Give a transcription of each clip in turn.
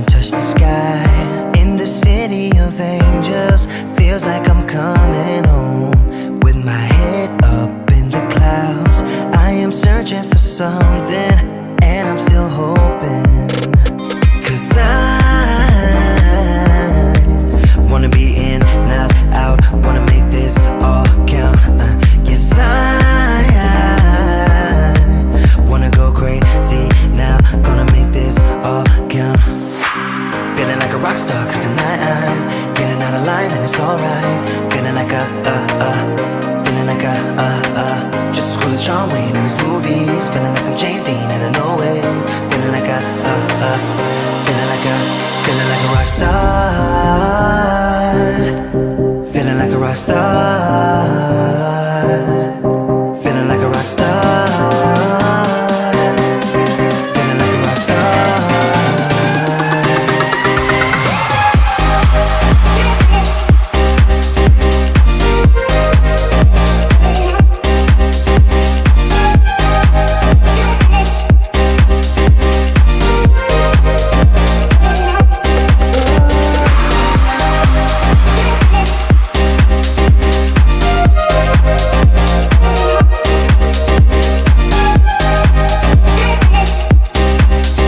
and touch the sky. In the city of angels, feels like I'm coming home. With my head up in the clouds, I am searching for something, and I'm still hoping. 'Cause I wanna be in, not out, wanna make this all count. Yes, I wanna go crazy now, gonna make this all count. Feeling like a rock star, 'cause tonight I'm getting out of line and it's alright. Feeling like feeling like just as cool as John Wayne in his movies. Feeling like I'm James Dean and I know it. Feeling like feeling like a rock star. Feeling like a rock star. Feeling like a rock star. Feeling like a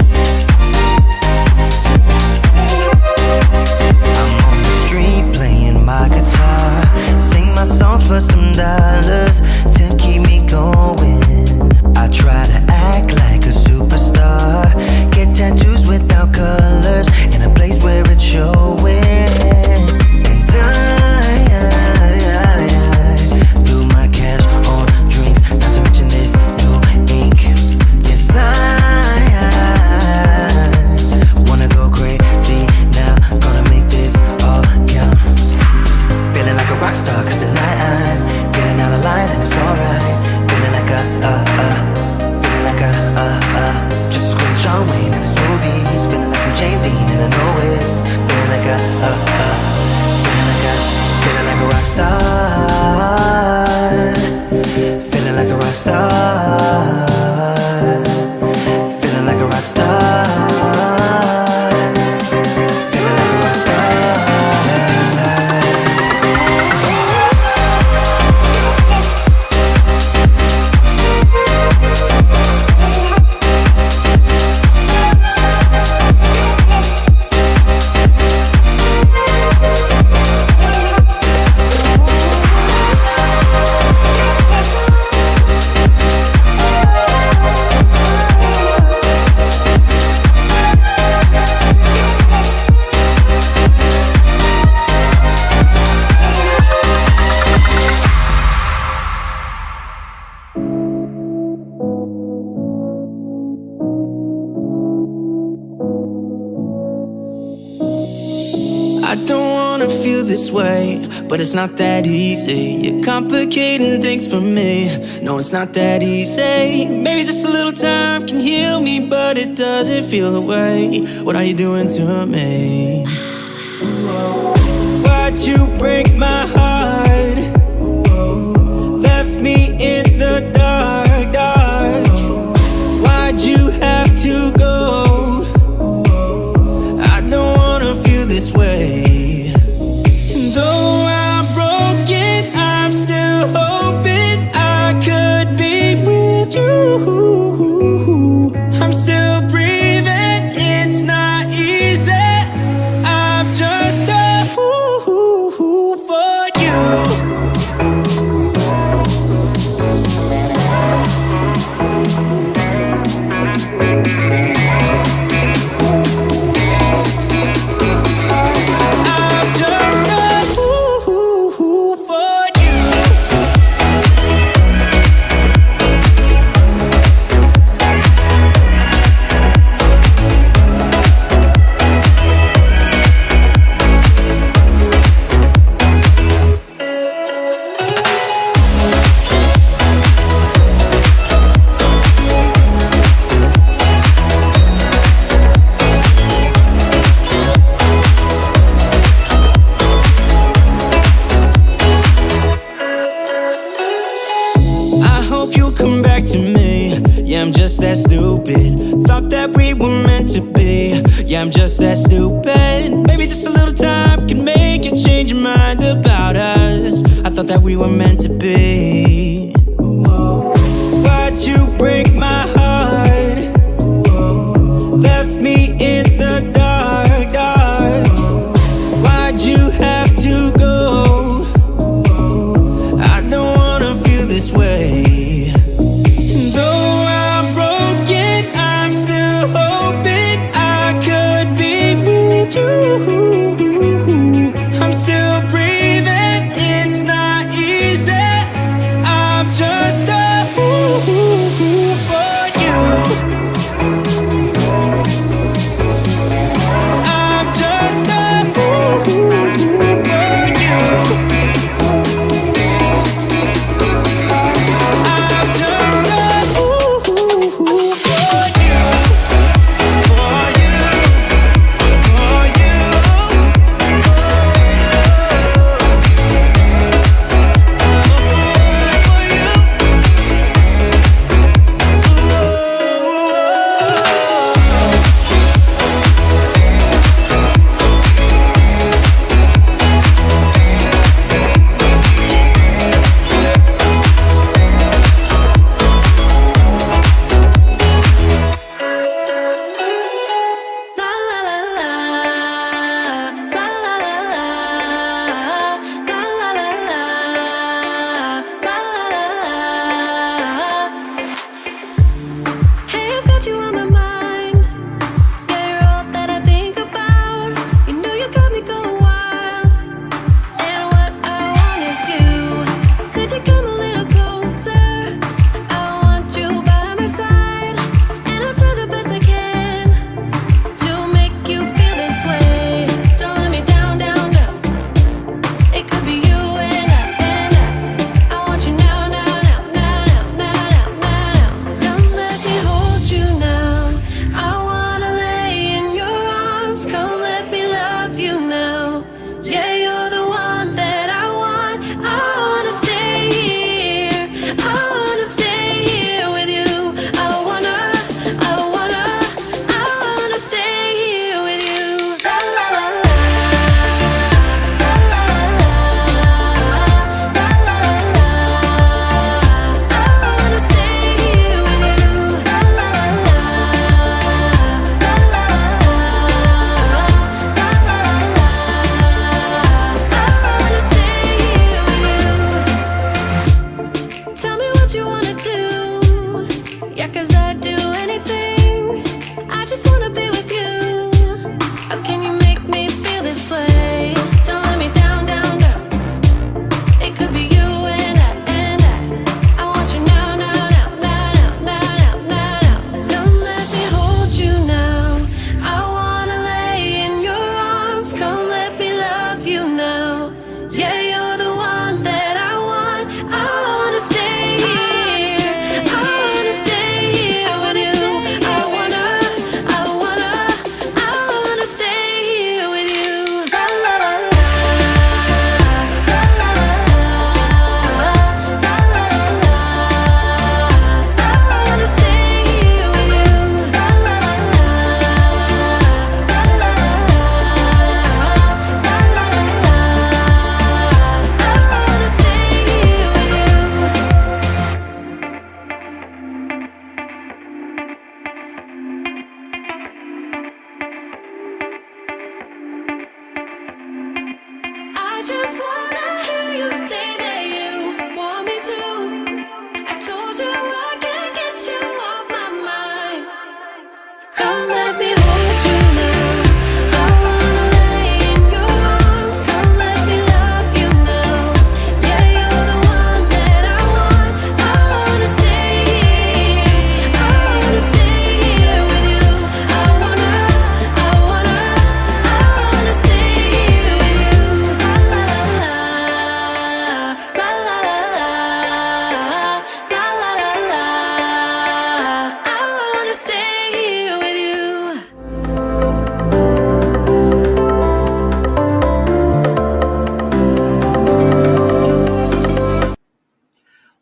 rock star. But it's not that easy. You're complicating things for me. No, it's not that easy. Maybe just a little time can heal me, but it doesn't feel the way. What are you doing to me? Why'd you break my heart? Left me in the dark, dark. Why'd you have to go? I don't wanna feel this way. Though I'm broken, I'm still hoping I could be with you. I'm still breathing, it's not easy. I'm just a fool for you. Yeah, I'm just that stupid. Maybe just a little time can make you change your mind about us. I thought that we were meant to be. Why'd you break my heart? Left me in the dark, dark. Why'd you have to go? I don't wanna feel this way. Though I'm broken, I'm still hoping I could be with you. I'm still breathing, it's not easy. I'm just a fool for you. I'm just a fool for you. I'm just a fool for you. For you. For you.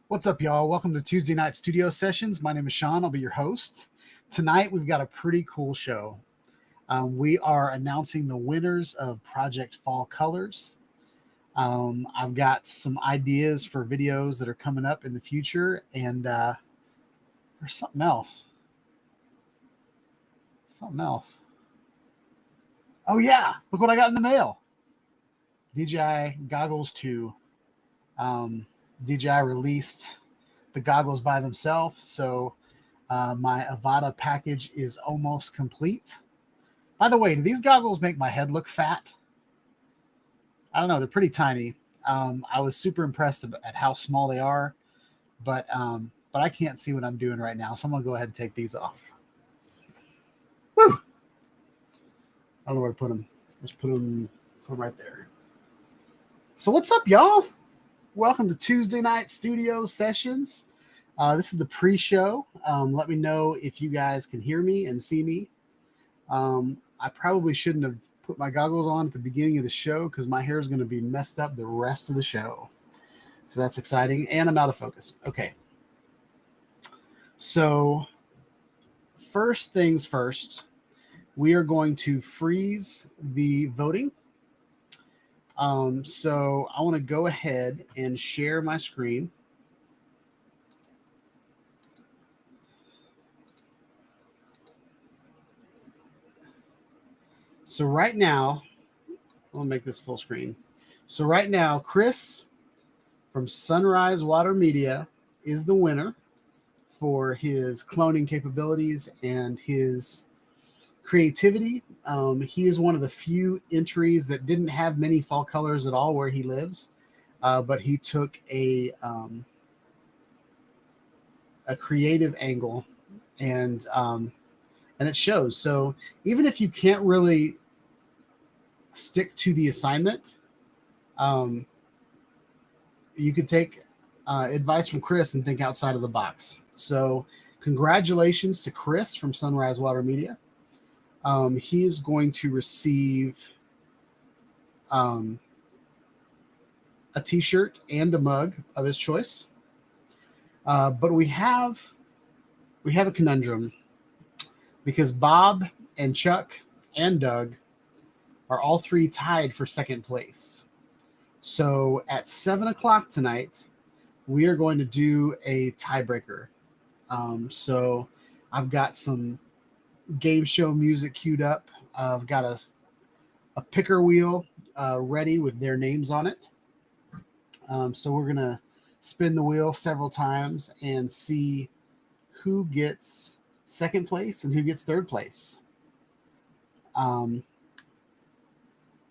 What's up, y'all? Welcome to Tuesday Night Studio Sessions. My name is Sean. I'll be your host. Tonight, we've got a pretty cool show. We are announcing the winners of Project Fall Colors. I've got some ideas for videos that are coming up in the future, and there's something else. Oh yeah, look what I got in the mail. DJI Goggles 2. DJI released the goggles by themselves, so my Avata package is almost complete. By the way, do these goggles make my head look fat? I don't know. They're pretty tiny. I was super impressed at how small they are, but I can't see what I'm doing right now, so I'm gonna go ahead and take these off. Woo! I don't know where to put them. Just put them right there. So what's up, y'all? Welcome to Tuesday Night Studio Sessions. This is the pre-show. Let me know if you guys can hear me and see me. I probably shouldn't have put my goggles on at the beginning of the show because my hair is going to be messed up the rest of the show. So that's exciting. And I'm out of focus. Okay. So first things first, we are going to freeze the voting. So I want to go ahead and share my screen. So right now, I'll make this full screen. So right now, Chris from Sunrise Water Media is the winner for his cloning capabilities and his creativity. He is one of the few entries that didn't have many fall colors at all where he lives, but he took a creative angle, and it shows. So even if you can't really stick to the assignment, you could take advice from Chris and think outside of the box. So congratulations to Chris from Sunrise Water Media. He is going to receive a t-shirt and a mug of his choice. But we have a conundrum, because Bob and Chuck and Doug are all three tied for second place. So at 7 o'clock tonight, we are going to do a tiebreaker. So I've got some game show music queued up. I've got a picker wheel ready with their names on it. So we're going to spin the wheel several times and see who gets second place and who gets third place.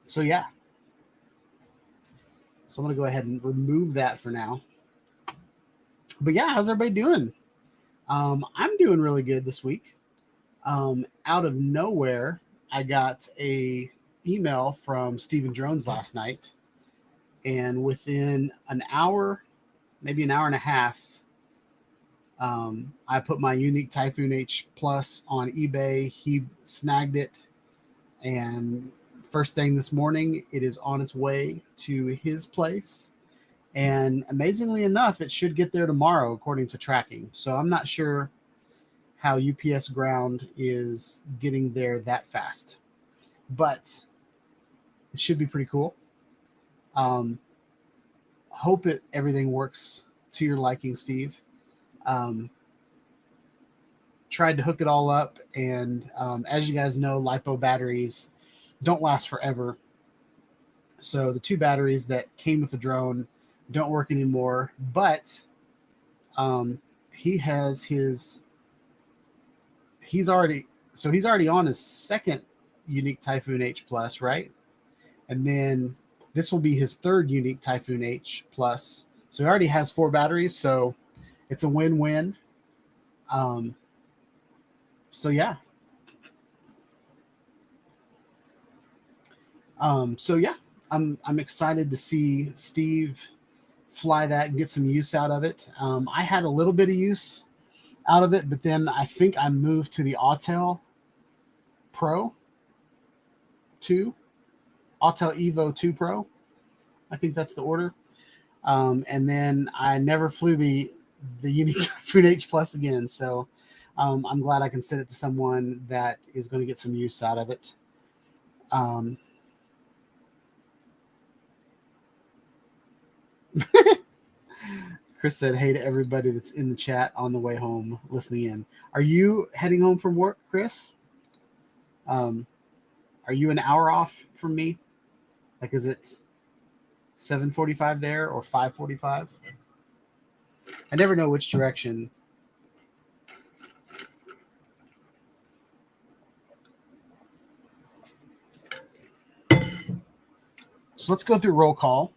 So yeah. So I'm going to go ahead and remove that for now. But yeah, how's everybody doing? I'm doing really good this week. Out of nowhere, I got a email from Steven Drones last night, and within an hour, maybe an hour and a half, I put my unique Typhoon H Plus on eBay. He snagged it, and first thing this morning, it is on its way to his place. And amazingly enough, it should get there tomorrow, according to tracking. So I'm not sure how UPS ground is getting there that fast, but it should be pretty cool. Hope everything works to your liking, Steve. Tried to hook it all up, and as you guys know, LiPo batteries don't last forever. So the two batteries that came with the drone don't work anymore, but he's already on his second unique Typhoon H Plus, right? And then this will be his third unique Typhoon H Plus. So he already has 4 batteries, so it's a win-win. So yeah. I'm excited to see Steve fly that and get some use out of it. I had a little bit of use out of it, but then I think I moved to the Autel Pro 2, Autel Evo 2 Pro. I think that's the order. And then I never flew the unique Typhoon H Plus again. So I'm glad I can send it to someone that is going to get some use out of it. Chris said, hey to everybody that's in the chat on the way home listening in. Are you heading home from work, Chris? Are you an hour off from me? Like, is it 7:45 there or 5:45? I never know which direction. So let's go through roll call.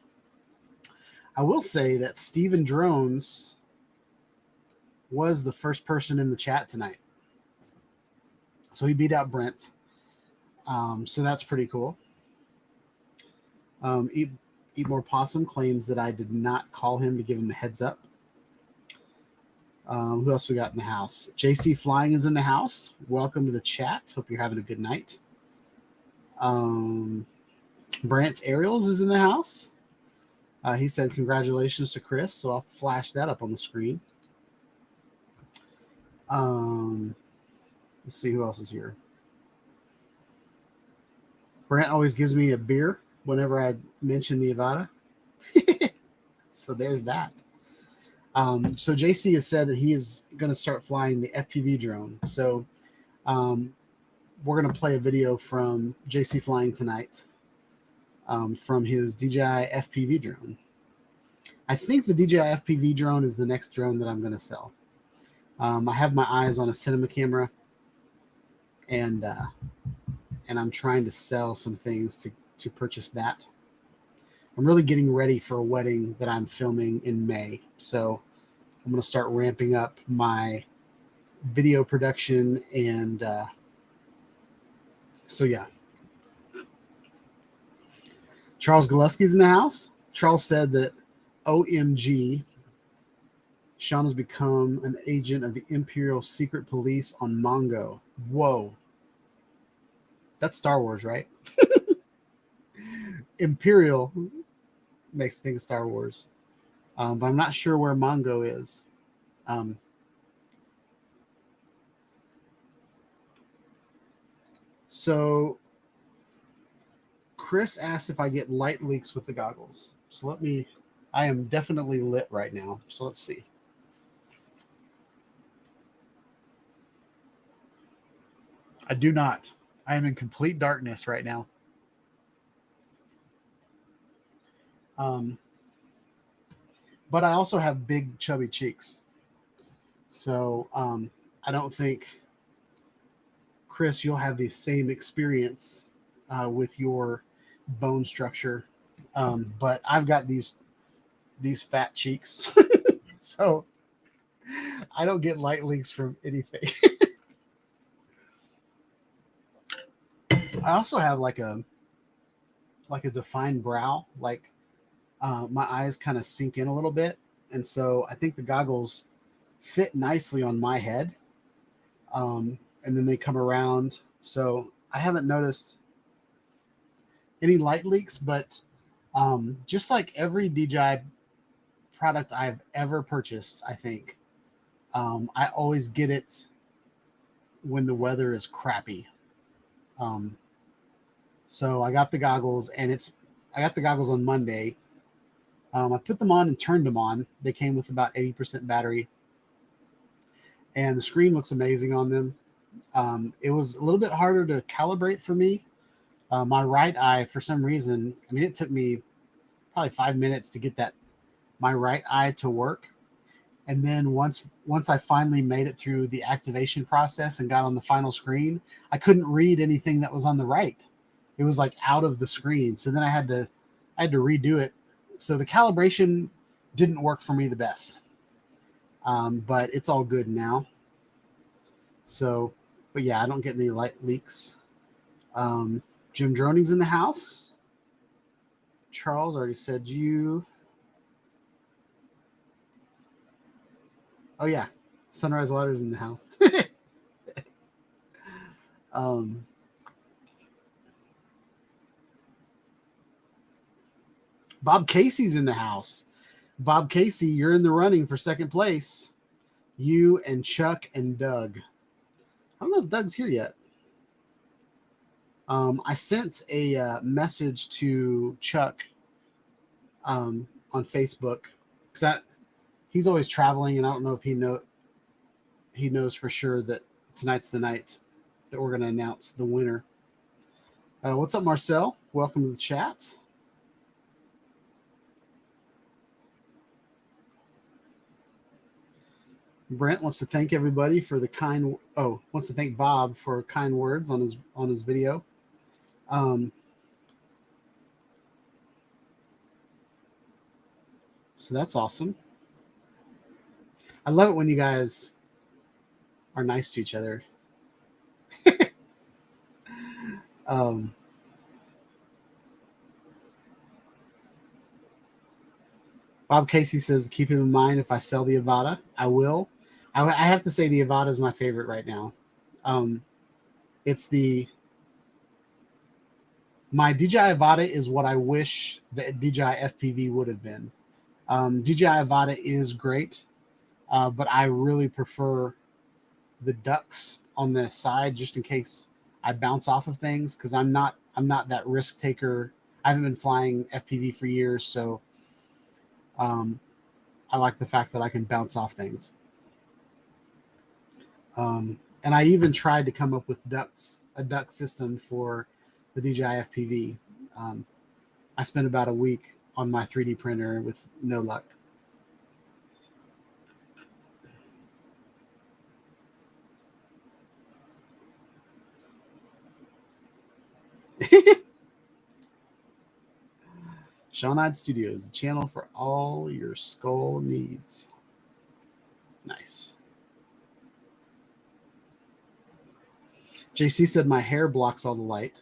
I will say that Steven Drones was the first person in the chat tonight. So he beat out Brent. So that's pretty cool. Eat More Possum claims that I did not call him to give him a heads up. Who else we got in the house? JC Flying is in the house. Welcome to the chat. Hope you're having a good night. Brant Ariels is in the house. He said congratulations to Chris, so I'll flash that up on the screen. Let's see who else is here. Brant always gives me a beer whenever I mention the Avata. So there's that. So JC has said that he is going to start flying the FPV drone. So we're going to play a video from JC Flying tonight from his DJI FPV drone. I think the DJI FPV drone is the next drone that I'm going to sell. I have my eyes on a cinema camera, and I'm trying to sell some things to purchase that. I'm really getting ready for a wedding that I'm filming in May. So I'm going to start ramping up my video production. And so, yeah. Charles Gillespie's in the house. Charles said that, OMG, Sean has become an agent of the Imperial Secret Police on Mongo. Whoa. That's Star Wars, right? Imperial makes me think of Star Wars. But I'm not sure where Mongo is. So Chris asked if I get light leaks with the goggles. So I am definitely lit right now. So let's see. I do not. I am in complete darkness right now. But I also have big chubby cheeks. So I don't think, Chris, you'll have the same experience with your bone structure. But I've got these fat cheeks. So I don't get light leaks from anything. I also have like a defined brow, like my eyes kind of sink in a little bit. And so I think the goggles fit nicely on my head. And then they come around. So I haven't noticed any light leaks, but just like every DJI product I've ever purchased, I think I always get it when the weather is crappy. So I got the goggles, and I got the goggles on Monday. I put them on and turned them on. They came with about 80% battery, and the screen looks amazing on them. It was a little bit harder to calibrate for me. My right eye, for some reason, I mean, it took me probably 5 minutes to get my right eye to work. And then once I finally made it through the activation process and got on the final screen, I couldn't read anything that was on the right. It was like out of the screen. So then I had to redo it. So the calibration didn't work for me the best. But it's all good now. So, but yeah, I don't get any light leaks. Jim Droning's in the house. Charles already said you. Oh yeah, Sunrise Water's in the house. Bob Casey's in the house. Bob Casey, you're in the running for second place. You and Chuck and Doug. don't know if Doug's here yet. I sent a message to Chuck on Facebook because he's always traveling, and I don't know if he knows for sure that tonight's the night that we're going to announce the winner. What's up, Marcel? Welcome to the chat. Brent wants to thank everybody for the wants to thank Bob for kind words on his video. So that's awesome. I love it when you guys are nice to each other. Bob Casey says, keep him in mind if I sell the Avata. I will. I have to say the Avata is my favorite right now. My DJI Avata is what I wish the DJI FPV would have been. DJI Avata is great, but I really prefer the ducks on the side just in case I bounce off of things, because I'm not that risk taker. I haven't been flying FPV for years, so I like the fact that I can bounce off things. And I even tried to come up with a duck system for the DJI FPV. I spent about a week on my 3D printer with no luck. Shawnide Studios, the channel for all your skull needs. Nice. JC said my hair blocks all the light.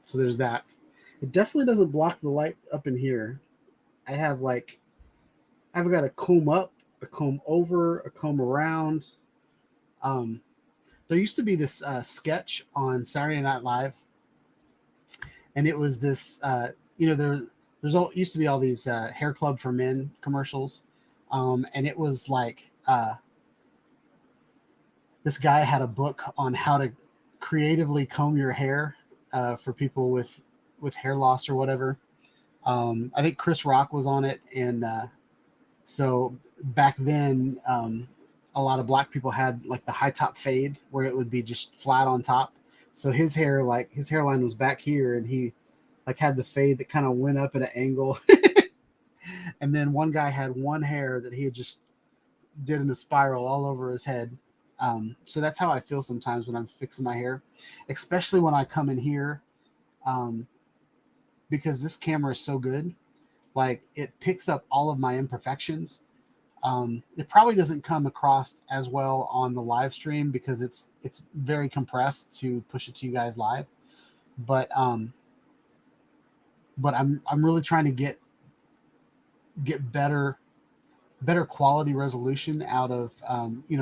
So there's that. It definitely doesn't block the light up in here. I've got a comb up, a comb over, a comb around. There used to be this sketch on Saturday Night Live, and it was this, used to be all these hair club for men commercials, and it was like this guy had a book on how to creatively comb your hair for people with hair loss or whatever. I think Chris Rock was on it, and so back then a lot of black people had like the high top fade where it would be just flat on top. So his hairline was back here, and he like had the fade that kind of went up at an angle. And then one guy had one hair that he had just did in a spiral all over his head. So that's how I feel sometimes when I'm fixing my hair, especially when I come in here, because this camera is so good. Like, it picks up all of my imperfections. It probably doesn't come across as well on the live stream because it's very compressed to push it to you guys live. But I'm really trying to get better quality resolution out of,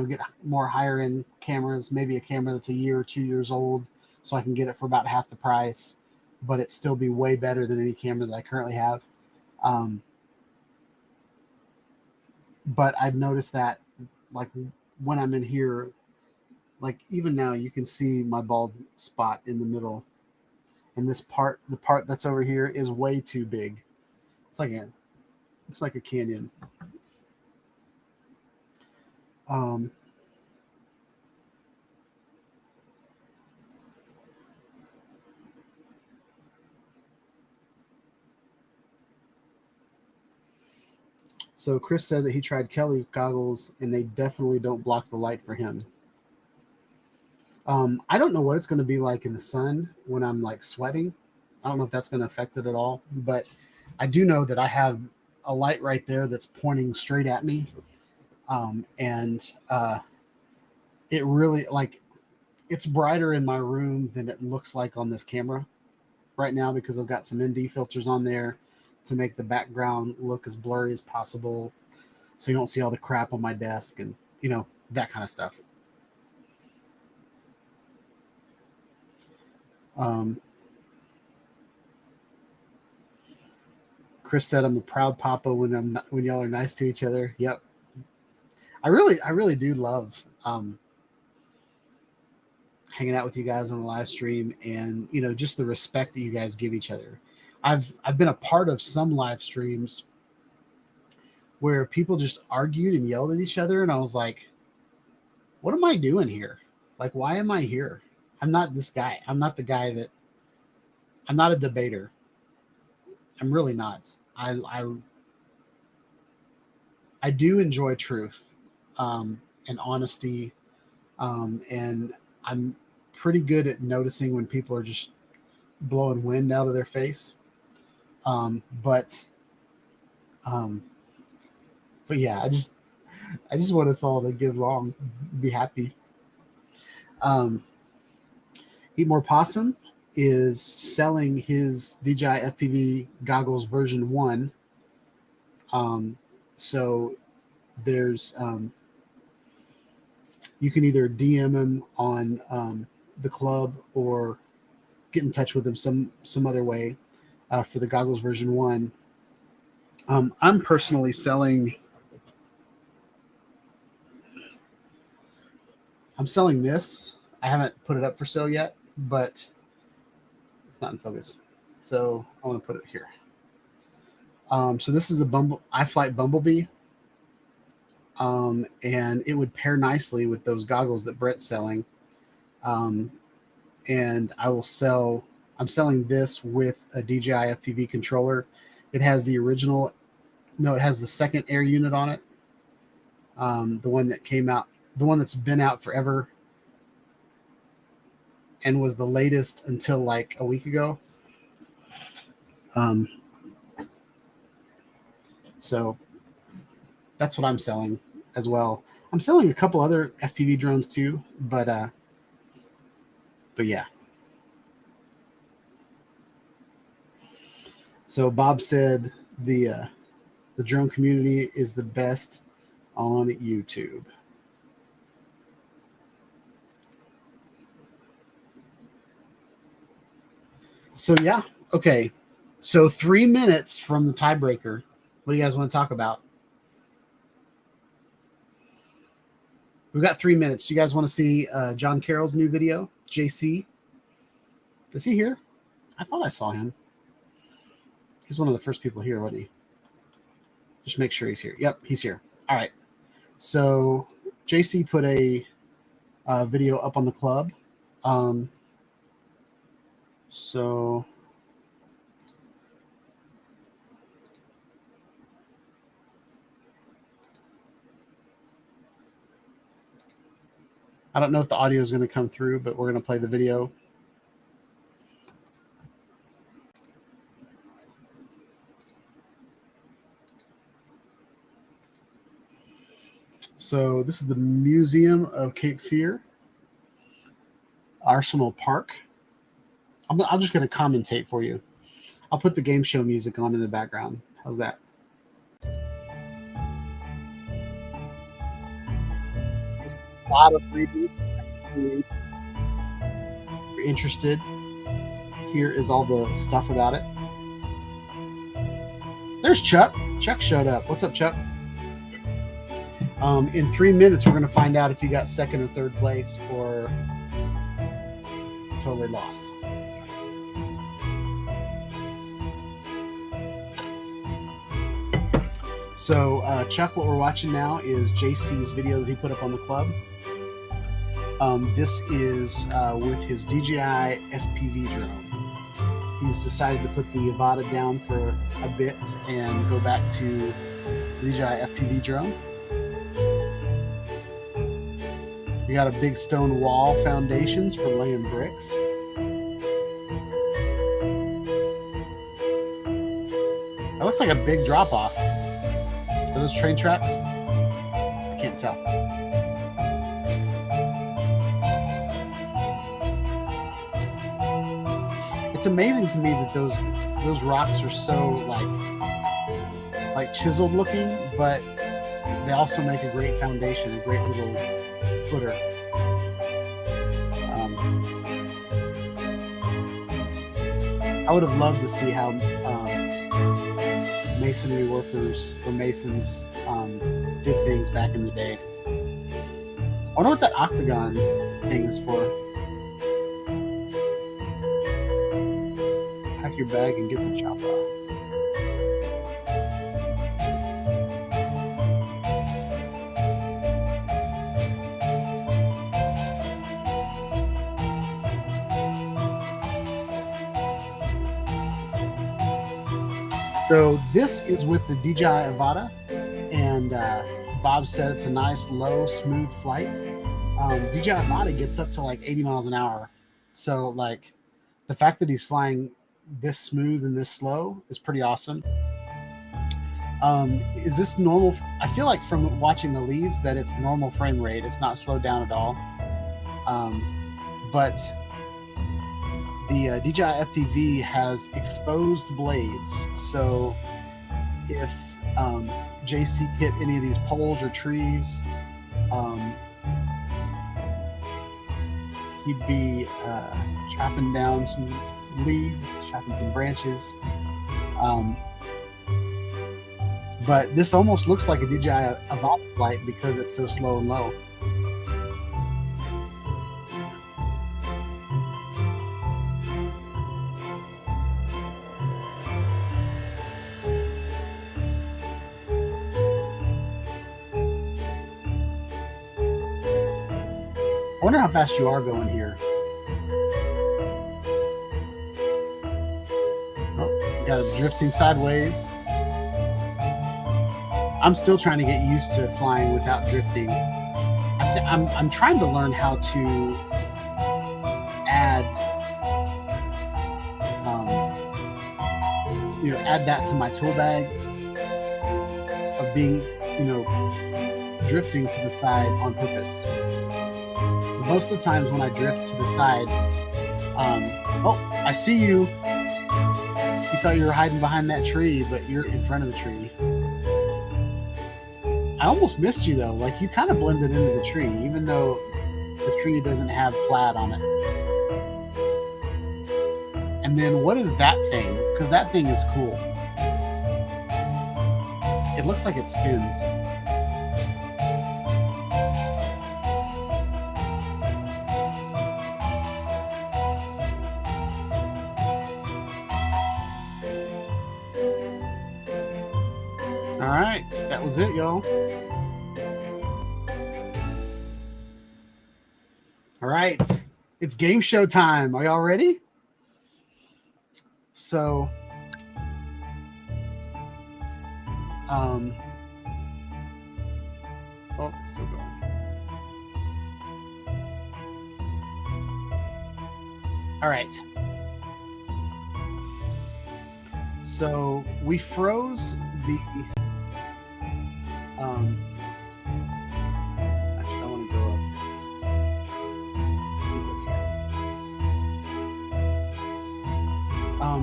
get more higher end cameras, maybe a camera that's a year or 2 years old, so I can get it for about half the price, but it still be way better than any camera that I currently have. But I've noticed that, like, when I'm in here, like even now, you can see my bald spot in the middle, and the part that's over here is way too big. It's like a canyon. So Chris said that he tried Kelly's goggles and they definitely don't block the light for him. I don't know what it's going to be like in the sun when I'm like sweating. I don't know if that's going to affect it at all, but I do know that I have a light right there that's pointing straight at me. It really, like, it's brighter in my room than it looks like on this camera right now because I've got some ND filters on there to make the background look as blurry as possible so you don't see all the crap on my desk and, that kind of stuff. Chris said, I'm a proud papa when y'all are nice to each other. Yep. I really do love hanging out with you guys on the live stream, and you know, just the respect that you guys give each other. I've been a part of some live streams where people just argued and yelled at each other, and I was like, what am I doing here? Like, why am I here? I'm not this guy. I'm not the guy that, I'm not a debater. I'm really not. I do enjoy truth and honesty, and I'm pretty good at noticing when people are just blowing wind out of their face. But yeah, I just want us all to get along, be happy. Eat More Possum is selling his DJI FPV goggles version 1. So there's you can either DM him on the club or get in touch with him some other way for the goggles version 1. I'm personally selling. I'm selling this. I haven't put it up for sale yet, but it's not in focus. So I want to put it here. So this is the iFlight Bumblebee. And it would pair nicely with those goggles that Brett's selling. And I'm selling this with a DJI FPV controller. It has the original, no, it has the second air unit on it. The one that came out, the one that's been out forever and was the latest until like a week ago. So that's what I'm selling as well. I'm selling a couple other FPV drones too, but yeah. So Bob said the drone community is the best on YouTube. So yeah, okay. So 3 minutes from the tiebreaker. What do you guys want to talk about? We've got 3 minutes. Do you guys want to see John Carroll's new video? JC? Is he here? I thought I saw him. He's one of the first people here, wasn't he? Just make sure he's here. Yep, he's here. All right. So JC put a video up on the club. So I don't know if the audio is going to come through, but we're going to play the video. So this is the Museum of Cape Fear, Arsenal Park. I'm just going to commentate for you. I'll put the game show music on in the background. How's that? A lot of freebies. If you're interested, here is all the stuff about it. There's Chuck. Chuck showed up. What's up, Chuck? In 3 minutes, we're going to find out if you got second or third place or totally lost. So, Chuck, what we're watching now is JC's video that he put up on the club. This is with his DJI FPV drone. He's decided to put the Avata down for a bit and go back to the DJI FPV drone. We got a big stone wall foundations for laying bricks. That looks like a big drop off. Are those train tracks? I can't tell. It's amazing to me that those rocks are so like chiseled looking, but they also make a great foundation, a great little footer. I would have loved to see how masonry workers or masons did things back in the day. I wonder what that octagon thing is for. your bag and get the chopper off. So this is with the DJI Avata, and Bob said it's a nice, low, smooth flight. DJI Avata gets up to like 80 miles an hour. So like the fact that he's flying this smooth and this slow is pretty awesome. Is this normal? I feel like from watching the leaves that it's normal frame rate. It's not slowed down at all. But the DJI FPV has exposed blades. So if JC hit any of these poles or trees, he'd be chopping down some leaves, chopping some branches. But this almost looks like a DJI Avata flight because it's so slow and low. I wonder how fast you are going here. Oh, you got it drifting sideways. I'm still trying to get used to flying without drifting. I'm trying to learn how to add, add that to my tool bag of being, drifting to the side on purpose. Most of the times when I drift to the side, oh, I see you. You thought you were hiding behind that tree, but you're in front of the tree. I almost missed you though. Like you kind of blended into the tree, even though the tree doesn't have plaid on it. And then what is that thing? Because that thing is cool. It looks like it spins. All right, that was it, y'all. All right, it's game show time. Are y'all ready? So, oh, it's still going. All right. So we froze the. Actually, I want to go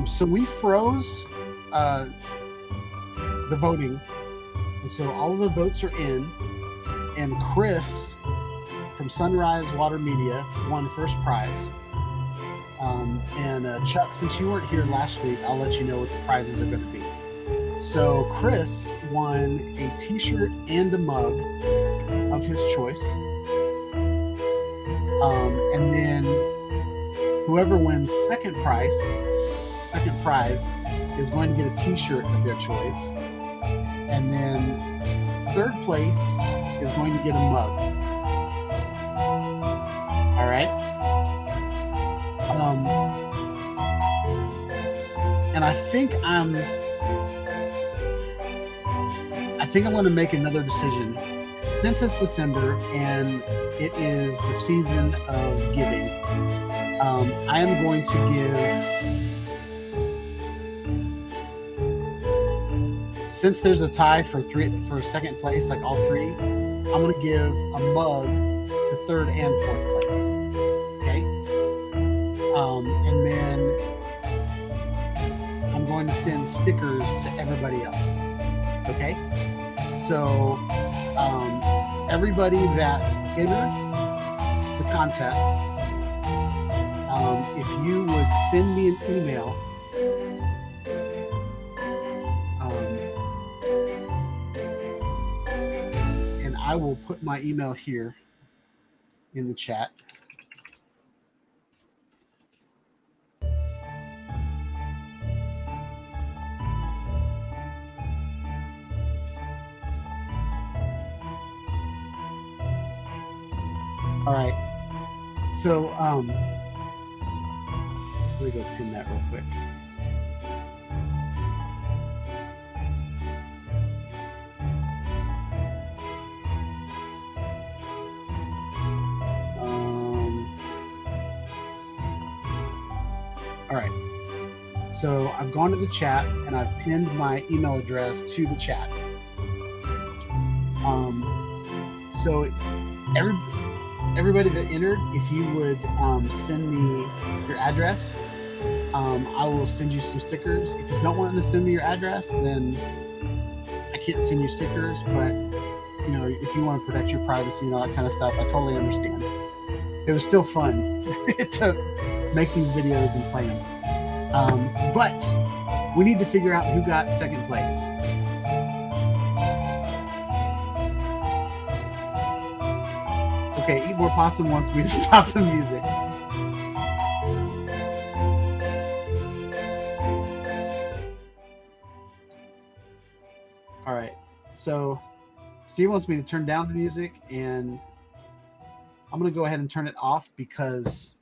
up. So we froze the voting, and so all of the votes are in. And Chris from Sunrise Water Media won first prize. And Chuck, since you weren't here last week, I'll let you know what the prizes are going to be. So Chris won a t-shirt and a mug of his choice. And then whoever wins second prize is going to get a t-shirt of their choice. And then third place is going to get a mug. All right. And I think I'm going to make another decision. Since it's December and it is the season of giving, I am going to give, since there's a tie for second place, like all three, I'm going to give a mug to third and fourth place. Okay. And then I'm going to send stickers to everybody else. Okay. So everybody that entered the contest, if you would send me an email, and I will put my email here in the chat. All right. So, let me go pin that real quick. All right. So I've gone to the chat and I've pinned my email address to the chat. So everybody that entered, if you would send me your address, I will send you some stickers. If you don't want to send me your address, then I can't send you stickers. But you know, if you want to protect your privacy and all that kind of stuff, I totally understand. It was still fun to make these videos and play them. But we need to figure out who got second place. Okay, Eat More Possum wants me to stop the music. All right, so Steve wants me to turn down the music, and I'm going to go ahead and turn it off because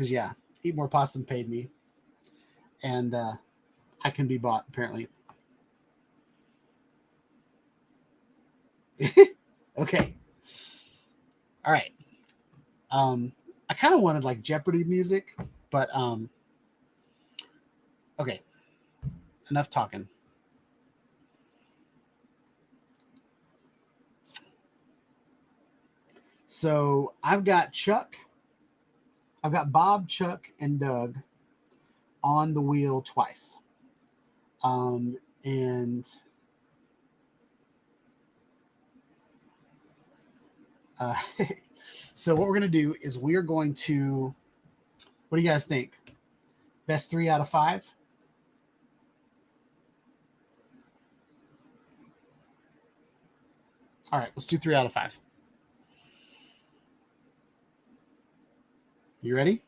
yeah, Eat More Possum paid me, and I can be bought apparently. Okay. All right. I kind of wanted like Jeopardy music, but okay. Enough talking. So I've got Chuck. I've got Bob, Chuck, and Doug on the wheel twice. And so what we're going to do is we're going to, what do you guys think? Best 3 out of 5? All right, let's do 3 out of 5. You ready?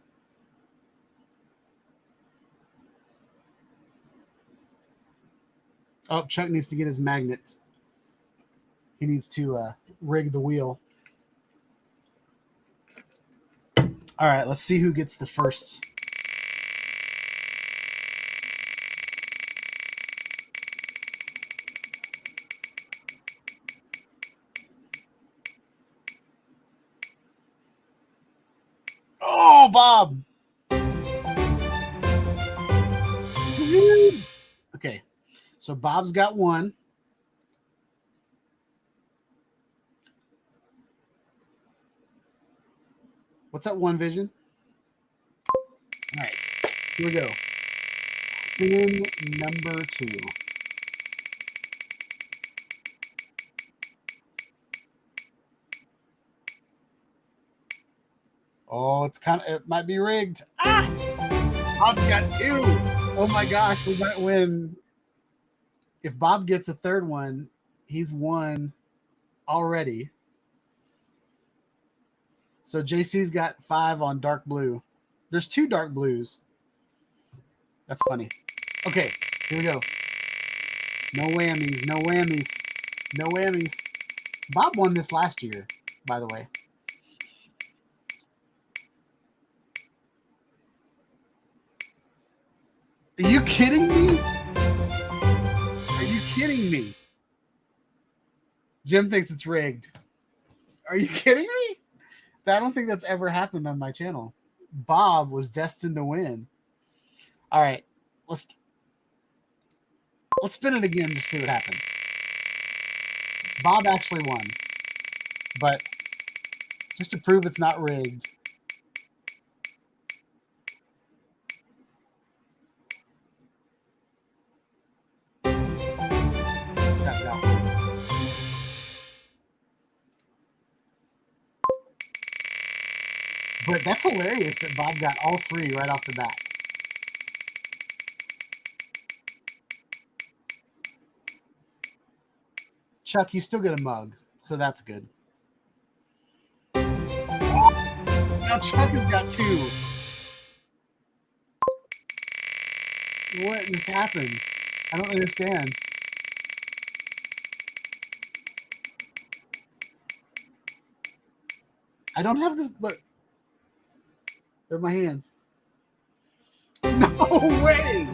Oh, Chuck needs to get his magnet. He needs to rig the wheel. All right, let's see who gets the first. Oh, Bob. Okay, so Bob's got 1. What's that 1, Vision? All right, here we go. Spin number 2. Oh, it might be rigged. Ah! Bob's got 2. Oh my gosh, we might win. If Bob gets a third one, he's won already. So JC's got 5 on dark blue. There's 2 dark blues. That's funny. Okay, here we go. No whammies, no whammies, no whammies. Bob won this last year, by the way. Are you kidding me? Are you kidding me? Jim thinks it's rigged. Are you kidding me? I don't think that's ever happened on my channel. Bob was destined to win. All right, let's spin it again to see what happened. Bob actually won, but just to prove it's not rigged. But that's hilarious that Bob got all 3 right off the bat. Chuck, you still get a mug, so that's good. Now Chuck has got 2. What just happened? I don't understand. I don't have this. Look, they're my hands. No way.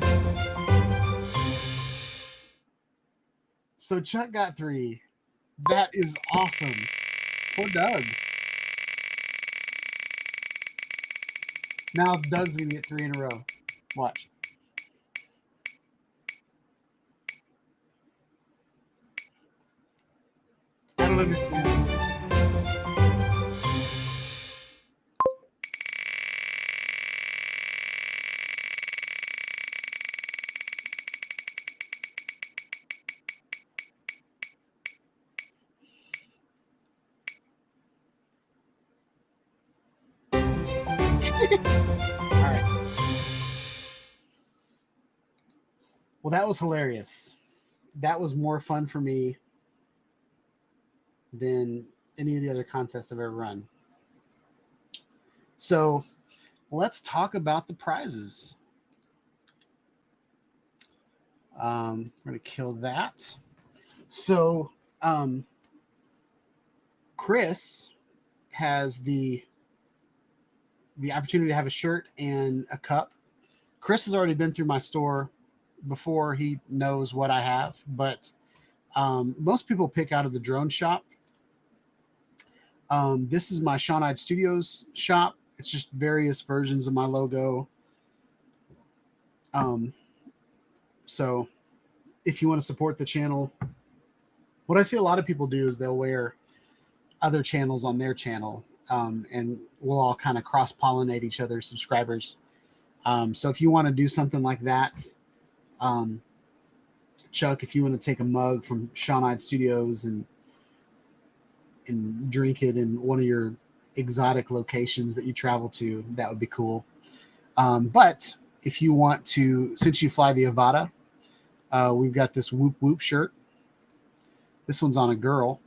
So Chuck got 3. That is awesome. Poor Doug. Now Doug's gonna get 3 in a row. Watch. I don't understand. All right. Well, that was hilarious. That was more fun for me than any of the other contests I've ever run. So let's talk about the prizes. We're going to kill that. So Chris has the opportunity to have a shirt and a cup. Chris has already been through my store before. He knows what I have, but most people pick out of the drone shop. This is my Shawnide Studios shop. It's just various versions of my logo. So if you want to support the channel, what I see a lot of people do is they'll wear other channels on their channel, and we'll all kind of cross-pollinate each other's subscribers. So if you want to do something like that, Chuck, if you want to take a mug from Shawnide Studios and drink it in one of your exotic locations that you travel to, that would be cool. But if you want to, since you fly the Avata, we've got this Whoop Whoop shirt. This one's on a girl.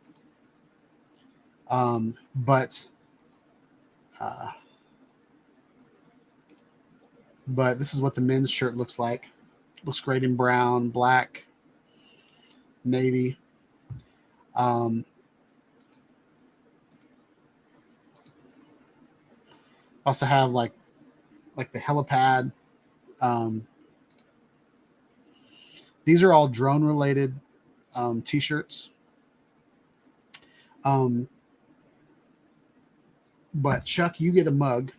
But this is what the men's shirt looks like. Looks great in brown, black, navy. Also have like the helipad. These are all drone related t-shirts. But Chuck, you get a mug.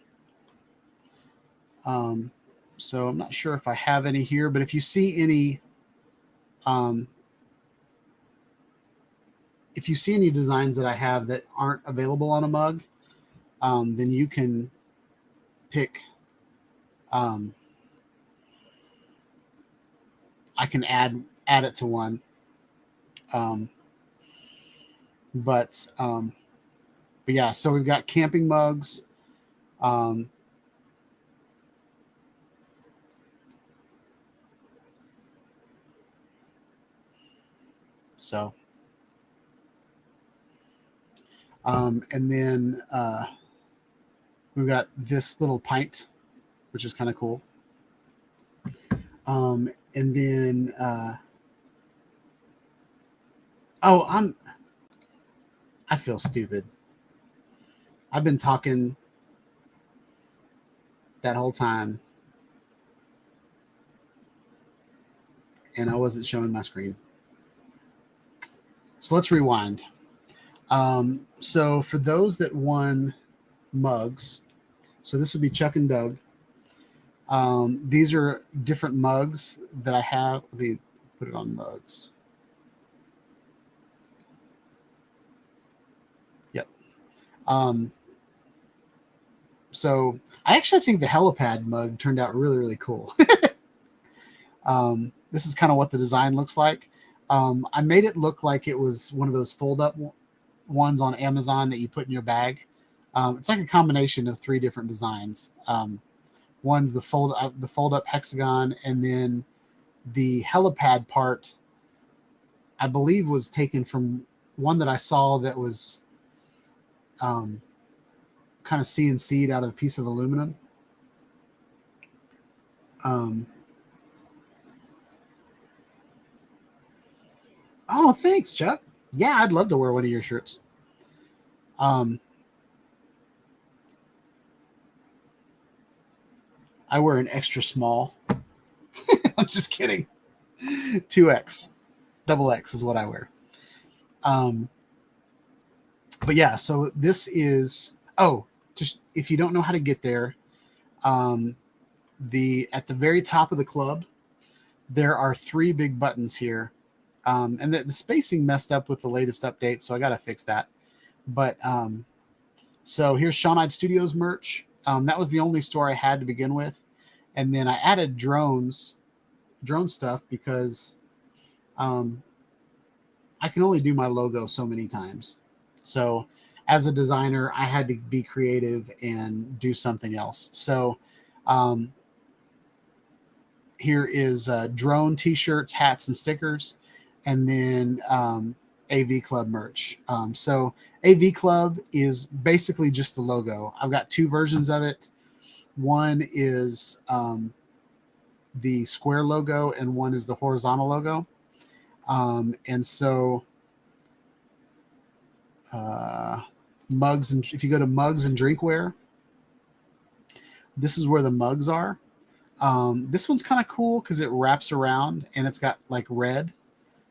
So I'm not sure if I have any here, but if you see any, designs that I have that aren't available on a mug, then you can pick. I can add it to one. But yeah, so we've got camping mugs. And then we've got this little pint, which is kind of cool. And then I feel stupid. I've been talking that whole time, and I wasn't showing my screen. So let's rewind. So for those that won mugs, so this would be Chuck and Doug. These are different mugs that I have. Let me put it on mugs. Yep. So I actually think the helipad mug turned out really, really cool. This is kind of what the design looks like. I made it look like it was one of those fold-up ones on Amazon that you put in your bag. It's like a combination of 3 different designs. One's the fold-up hexagon, and then the helipad part, I believe, was taken from one that I saw that was kind of CNC'd out of a piece of aluminum. Oh, thanks, Chuck. Yeah, I'd love to wear one of your shirts. I wear an extra small. I'm just kidding. 2X, double X is what I wear. But yeah, so this is, just if you don't know how to get there, at the very top of the club, there are 3 big buttons here. And the spacing messed up with the latest update, so I got to fix that. But so here's Shawnide Studios merch. That was the only store I had to begin with. And then I added drone stuff because I can only do my logo so many times. So as a designer, I had to be creative and do something else. So here is drone t-shirts, hats, and stickers, and then AV Club merch. So AV Club is basically just the logo. I've got 2 versions of it. One is the square logo, and one is the horizontal logo. And so mugs, and if you go to mugs and drinkware, this is where the mugs are. This one's kind of cool because it wraps around and it's got like red,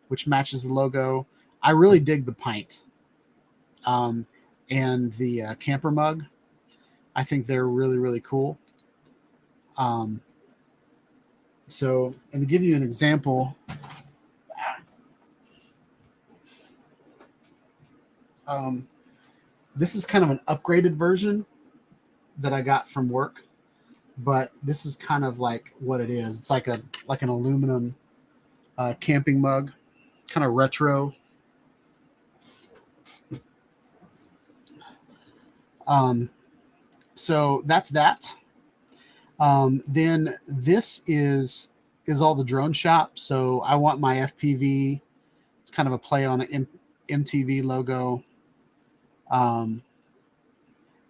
which matches the logo. I really dig the pint and the camper mug. I think they're really, really cool. So, and to give you an example, this is kind of an upgraded version that I got from work, but this is kind of like what it is. It's like an aluminum camping mug, kind of retro. So that's that. Then this is all the drone shop. So I want my FPV. It's kind of a play on an MTV logo.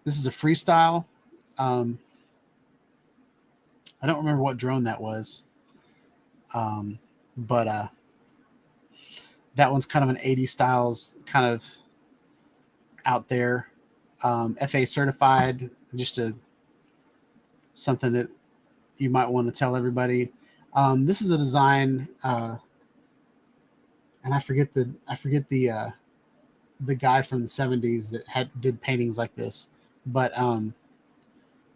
This is a freestyle. I don't remember what drone that was. But that one's kind of an 80s styles, kind of out there. FA certified, just something that you might want to tell everybody. This is a design, and I forget the guy from the 70s that did paintings like this, but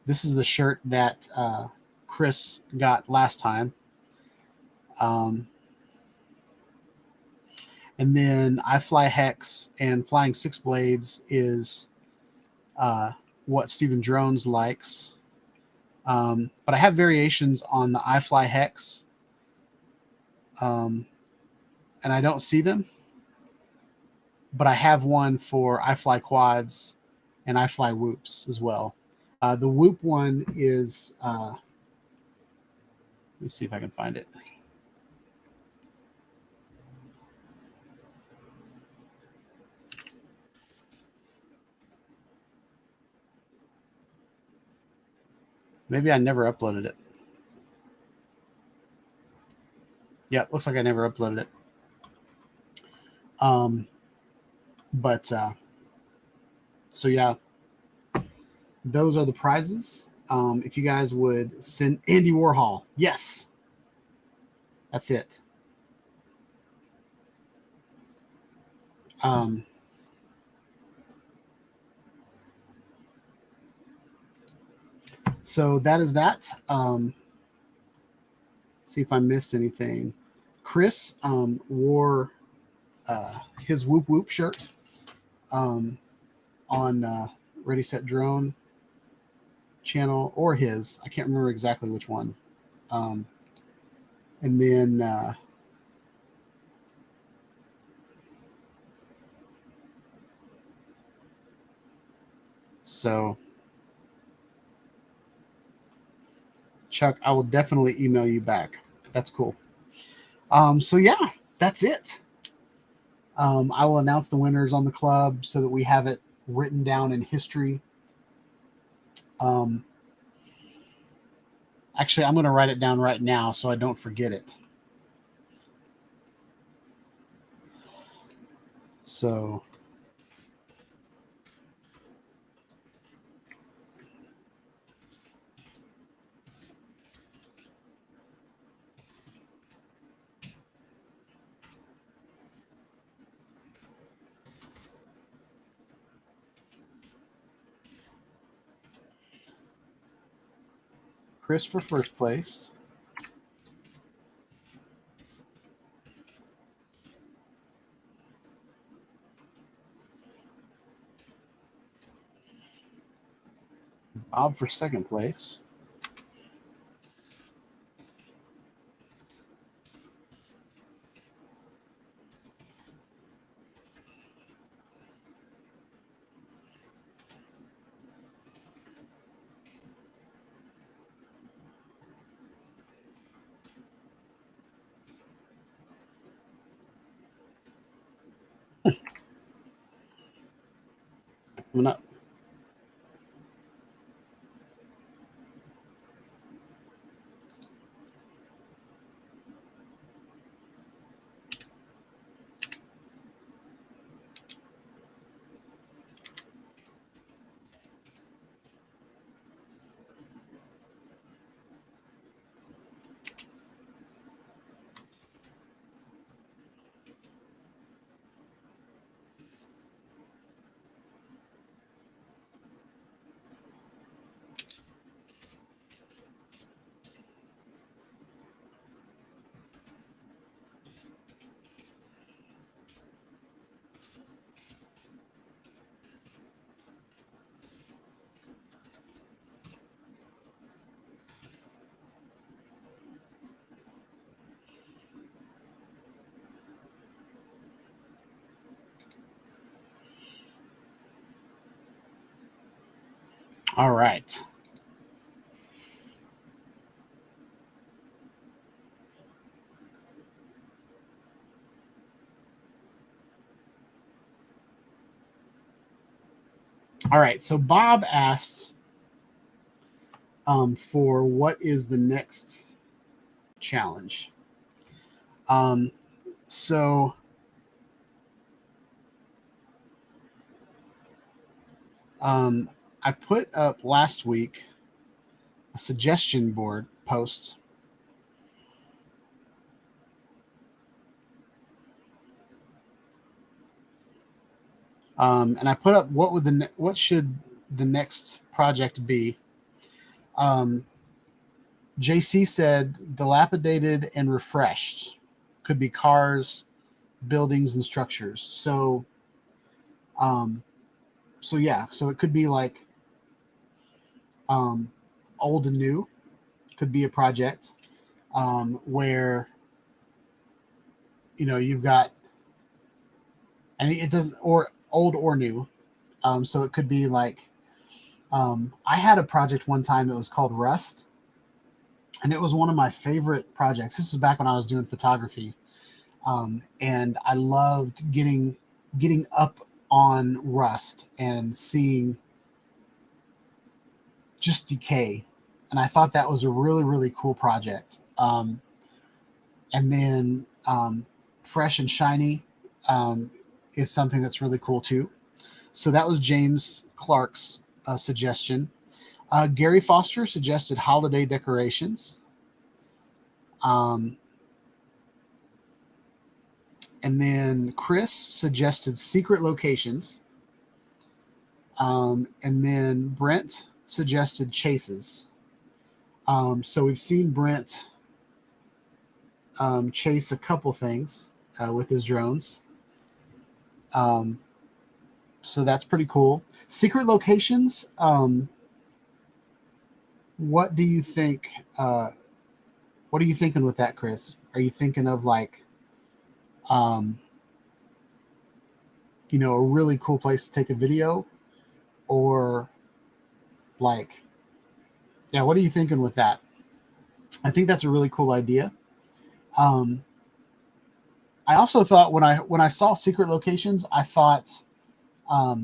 this is the shirt that Chris got last time. And then I Fly Hex and Flying Six Blades is what Steven Drones likes. But I have variations on the I Fly Hex, and I don't see them. But I have one for I Fly Quads and I Fly Whoops as well. The Whoop one is, let me see if I can find it. Maybe I never uploaded it. Yeah, it looks like I never uploaded it. So yeah, those are the prizes. If you guys would send Andy Warhol. Yes. That's it. So that is that. See if I missed anything. Chris wore his Whoop Whoop shirt on Ready Set Drone channel, or his. I can't remember exactly which one. And then so Chuck, I will definitely email you back. That's cool. So yeah, that's it. I will announce the winners on the club so that we have it written down in history. Actually, I'm going to write it down right now so I don't forget it. So Chris for first place. Bob for second place. Coming up. All right. All right. So Bob asked for what is the next challenge. So I put up last week a suggestion board post. And I put up what should the next project be. JC said dilapidated and refreshed. Could be cars, buildings, and structures. So yeah, so it could be like old and new. Could be a project where you've got, and it doesn't, or old or new. So it could be like I had a project one time that was called Rust, and it was one of my favorite projects. This was back when I was doing photography, and I loved getting up on Rust and seeing just decay. And I thought that was a really, really cool project. And then Fresh and Shiny is something that's really cool too. So that was James Clark's suggestion. Gary Foster suggested holiday decorations. And then Chris suggested secret locations. And then Brent suggested chases. So we've seen Brent chase a couple things with his drones. So that's pretty cool. Secret locations. What do you think? What are you thinking with that, Chris? Are you thinking of like, a really cool place to take a video, or like, yeah, what are you thinking with that? I think that's a really cool idea. I also thought when I saw secret locations, I thought a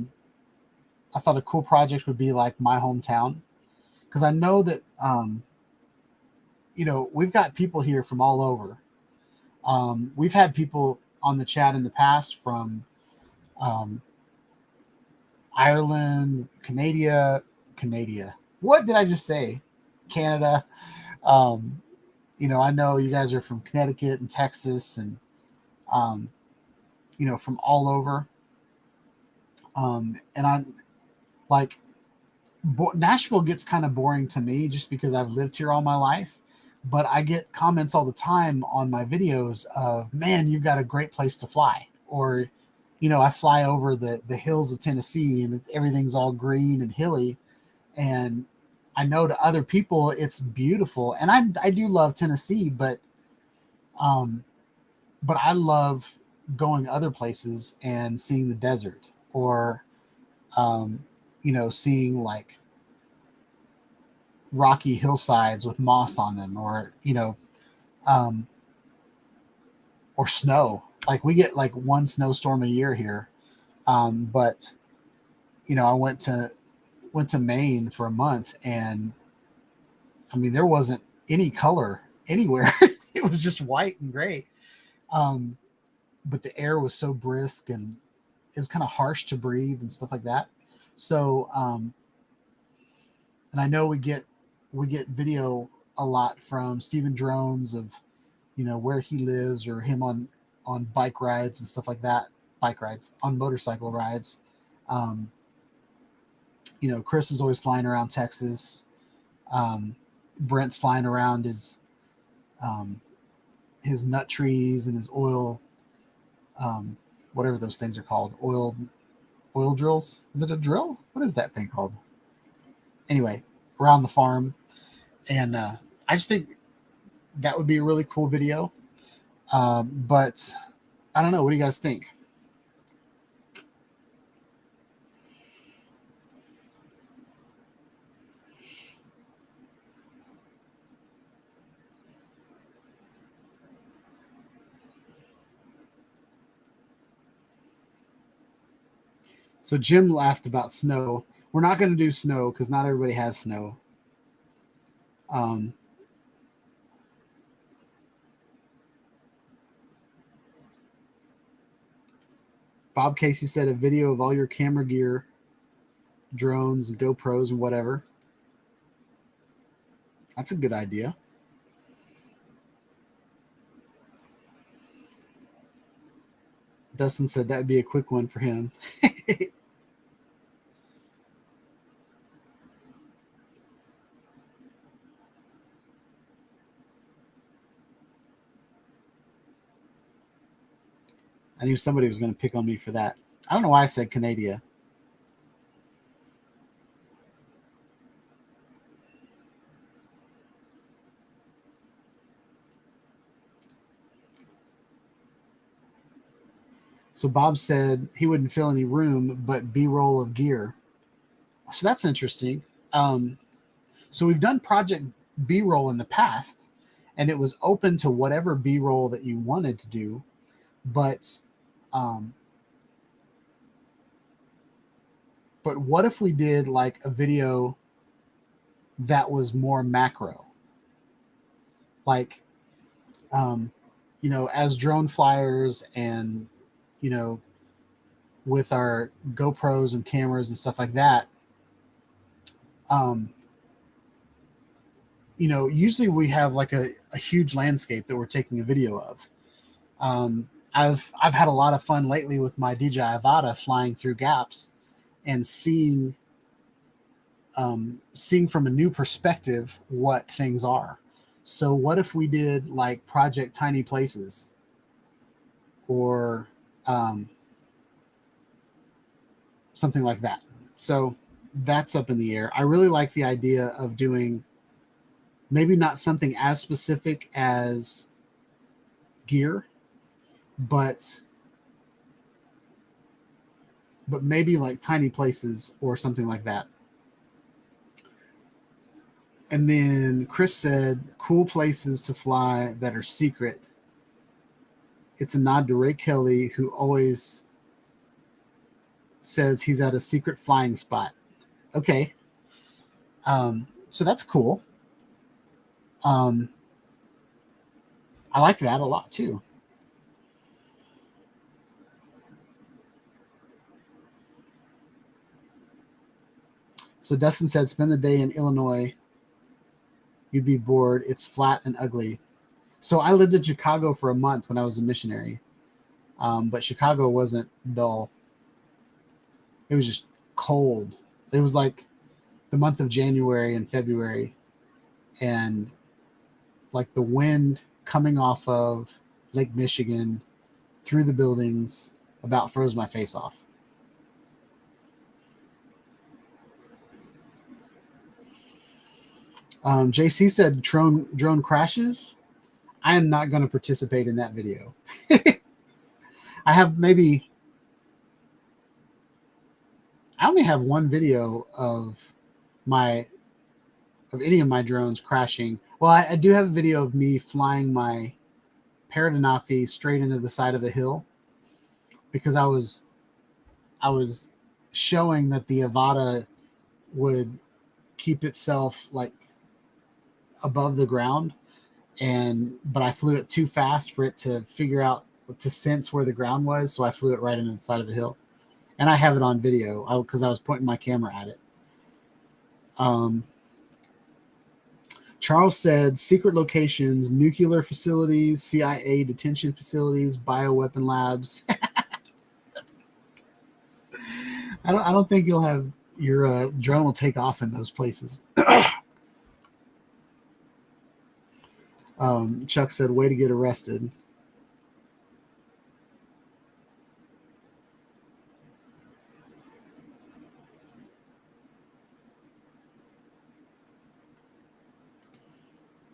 cool project would be like my hometown, because I know that we've got people here from all over. We've had people on the chat in the past from Ireland, Canada. What did I just say? Canada. I know you guys are from Connecticut and Texas and, from all over. And I'm like, Nashville gets kind of boring to me just because I've lived here all my life. But I get comments all the time on my videos of, man, you've got a great place to fly. Or, you know, I fly over the hills of Tennessee and everything's all green and hilly. And I know to other people it's beautiful. And I do love Tennessee, but I love going other places and seeing the desert, or you know, seeing like rocky hillsides with moss on them, or, you know, or snow. Like we get like one snowstorm a year here. But you know, I went to Maine for a month, and I mean, there wasn't any color anywhere. It was just white and gray. But the air was so brisk, and it was kind of harsh to breathe and stuff like that. So, and I know we get video a lot from Stephen Drones of, you know, where he lives, or him on bike rides and stuff like that. Bike rides, on motorcycle rides. You know, Chris is always flying around Texas. Brent's flying around his nut trees and his oil, whatever those things are called, oil drills. Is it a drill? What is that thing called? Anyway, around the farm. And I just think that would be a really cool video. But I don't know. What do you guys think? So Jim laughed about snow. We're not going to do snow because not everybody has snow. Bob Casey said a video of all your camera gear, drones and GoPros and whatever. That's a good idea. Dustin said that'd be a quick one for him. I knew somebody was going to pick on me for that. I don't know why I said Canada. So Bob said he wouldn't fill any room, but B-roll of gear. So that's interesting. So we've done Project B-roll in the past, and it was open to whatever B-roll that you wanted to do. But what if we did like a video that was more macro? Like, you know, as drone flyers and, you know, with our GoPros and cameras and stuff like that, you know, usually we have like a huge landscape that we're taking a video of. I've had a lot of fun lately with my DJI Avata flying through gaps and seeing from a new perspective what things are. So what if we did like Project Tiny Places, or something like that? So that's up in the air. I really like the idea of doing maybe not something as specific as gear, but maybe like Tiny Places or something like that. And then Chris said, cool places to fly that are secret. It's a nod to Ray Kelly, who always says he's at a secret flying spot. Okay. So that's cool. I like that a lot too. So Dustin said, spend the day in Illinois. You'd be bored. It's flat and ugly. So I lived in Chicago for a month when I was a missionary. But Chicago wasn't dull. It was just cold. It was like the month of January and February, and like the wind coming off of Lake Michigan through the buildings about froze my face off. JC said drone crashes. I am not going to participate in that video. I only have one video of any of my drones crashing. Well, I do have a video of me flying my Paradinafi straight into the side of a hill, because I was showing that the Avata would keep itself like above the ground, but I flew it too fast for it to sense where the ground was, so I flew it right into the side of the hill. And I have it on video because I was pointing my camera at it. Charles said secret locations, nuclear facilities, CIA detention facilities, bioweapon labs. I don't think you'll have your drone will take off in those places. Chuck said, way to get arrested.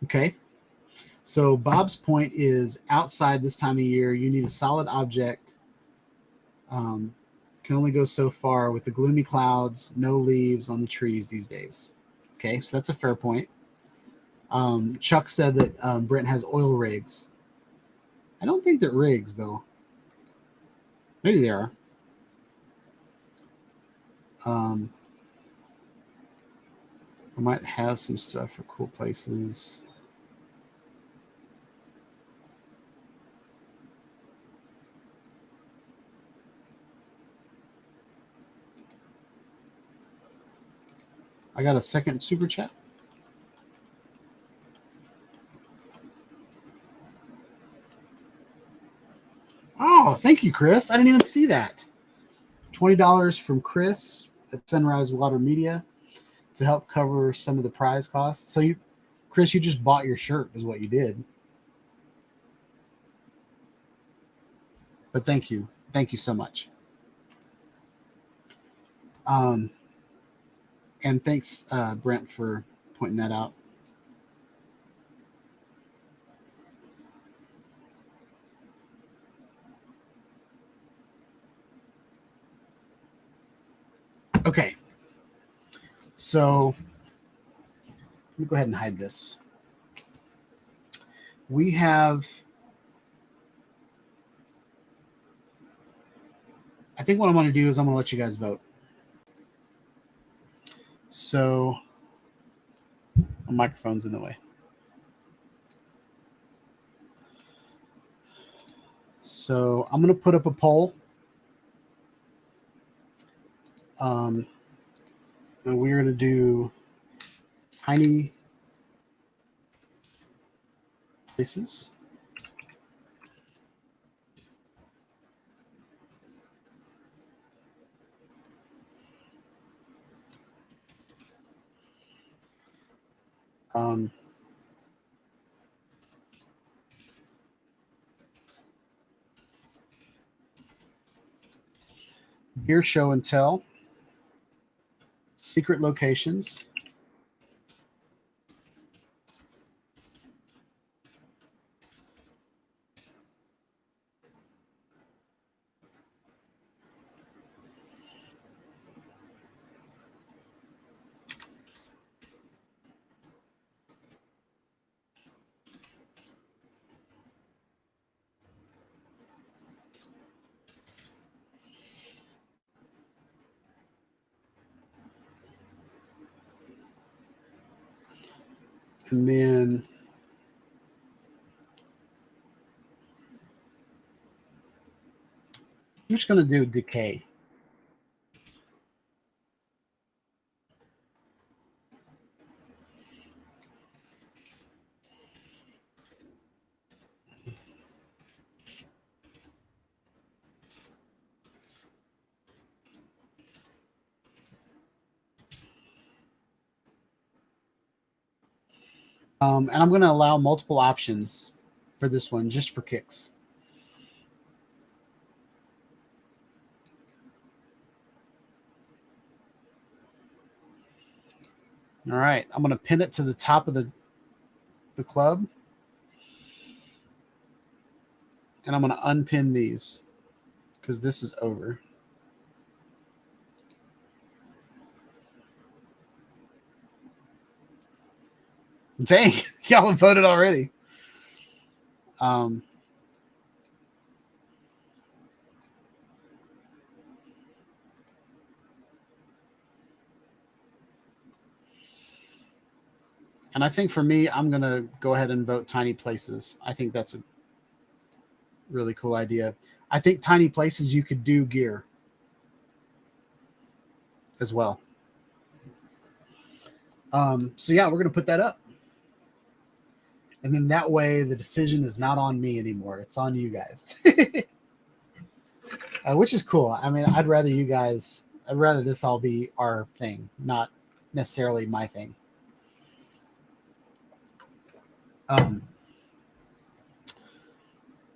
Okay. So Bob's point is outside this time of year, you need a solid object. Can only go so far with the gloomy clouds, no leaves on the trees these days. Okay, so that's a fair point. Chuck said that Brent has oil rigs. I don't think they're rigs, though. Maybe they are. I might have some stuff for cool places. I got a second super chat. Oh, thank you, Chris. I didn't even see that. $20 from Chris at Sunrise Water Media to help cover some of the prize costs. So Chris, you just bought your shirt is what you did. But thank you. Thank you so much. And thanks, Brent, for pointing that out. Okay. So let me go ahead and hide this. We have, I think what I'm going to do is I'm going to let you guys vote. So my microphone's in the way. So I'm going to put up a poll. And we're going to do tiny places. Gear show and tell. Secret locations. And then I'm just going to do decay. And I'm going to allow multiple options for this one, just for kicks. All right, I'm going to pin it to the top of the club. And I'm going to unpin these because this is over. Dang, y'all have voted already. And I think for me, I'm going to go ahead and vote Tiny Places. I think that's a really cool idea. I think Tiny Places, you could do gear as well. So yeah, we're going to put that up. And then that way the decision is not on me anymore. It's on you guys. Which is cool. I mean, I'd rather this all be our thing, not necessarily my thing.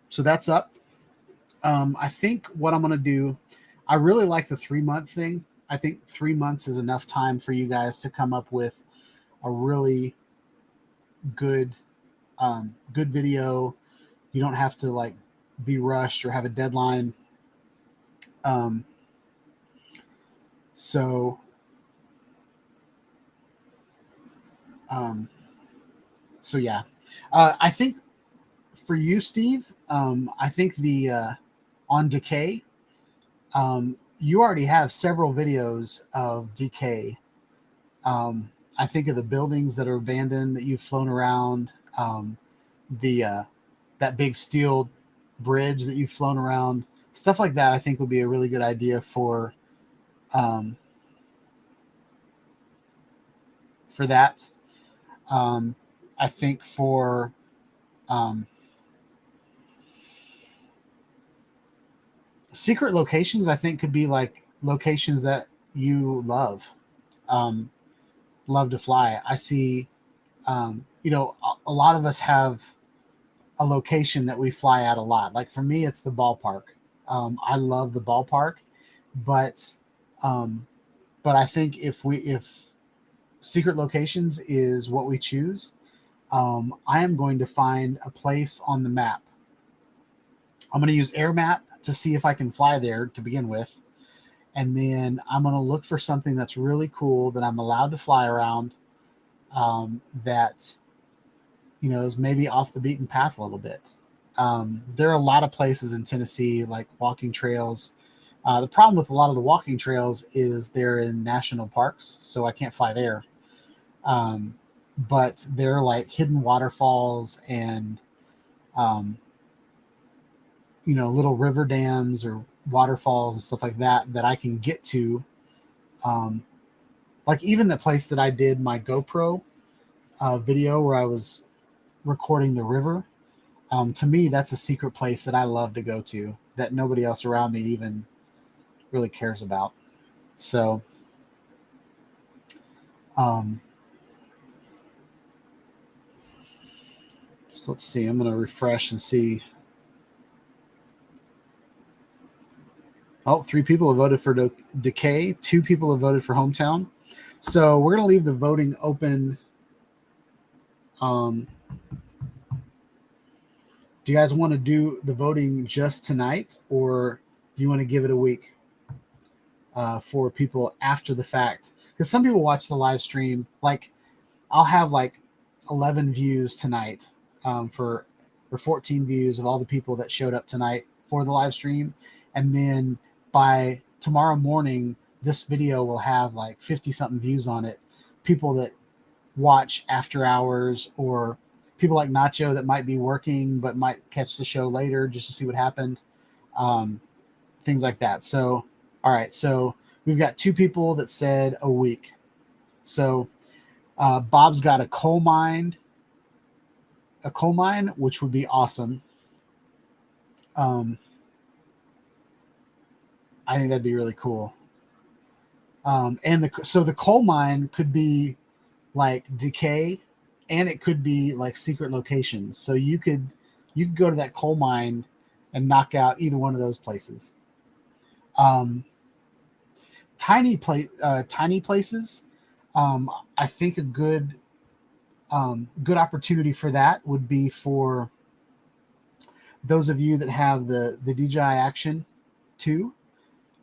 So that's up. I think what I'm going to do, I really like the 3-month thing. I think 3 months is enough time for you guys to come up with a really good video. You don't have to like be rushed or have a deadline. So yeah, I think for you, Steve, I think the on decay, you already have several videos of decay. I think of the buildings that are abandoned that you've flown around, that big steel bridge that you've flown around, stuff like that. I think would be a really good idea for that. I think for secret locations, I think could be like locations that you love to fly. I see, a lot of us have a location that we fly at a lot. Like for me, it's the ballpark. I love the ballpark, but I think if secret locations is what we choose, I am going to find a place on the map. I'm going to use Air Map to see if I can fly there to begin with. And then I'm going to look for something that's really cool that I'm allowed to fly around, that, is maybe off the beaten path a little bit. There are a lot of places in Tennessee, like walking trails. The problem with a lot of the walking trails is they're in national parks, so I can't fly there. But they're like hidden waterfalls and, little river dams or waterfalls and stuff like that I can get to. Like even the place that I did my GoPro video where I was recording the river. To me, that's a secret place that I love to go to that nobody else around me even really cares about. So, so let's see. I'm going to refresh and see. Oh, 3 people have voted for Decay. 2 people have voted for Hometown. So we're going to leave the voting open. Do you guys want to do the voting just tonight, or do you want to give it a week for people after the fact? Because some people watch the live stream. Like I'll have like 11 views tonight for 14 views of all the people that showed up tonight for the live stream. And then by tomorrow morning, this video will have like 50 something views on it. People that watch after hours, or people like Nacho that might be working but might catch the show later just to see what happened. Things like that. So, all right. So we've got 2 people that said a week. So Bob's got a coal mine, which would be awesome. I think that'd be really cool. And so the coal mine could be like Decay and it could be like secret locations. So you could go to that coal mine and knock out either one of those places. Tiny places. I think a good opportunity for that would be for those of you that have the DJI Action 2,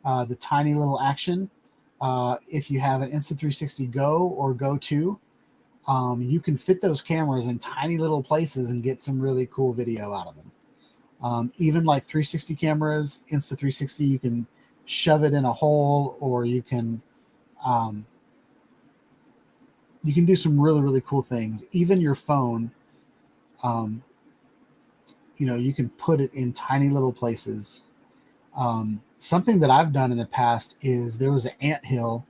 the tiny little Action. If you have an Insta360 Go or Go 2, you can fit those cameras in tiny little places and get some really cool video out of them. Even like 360 cameras, Insta360, you can shove it in a hole, or you can do some really, really cool things. Even your phone, you can put it in tiny little places. Something that I've done in the past is there was an anthill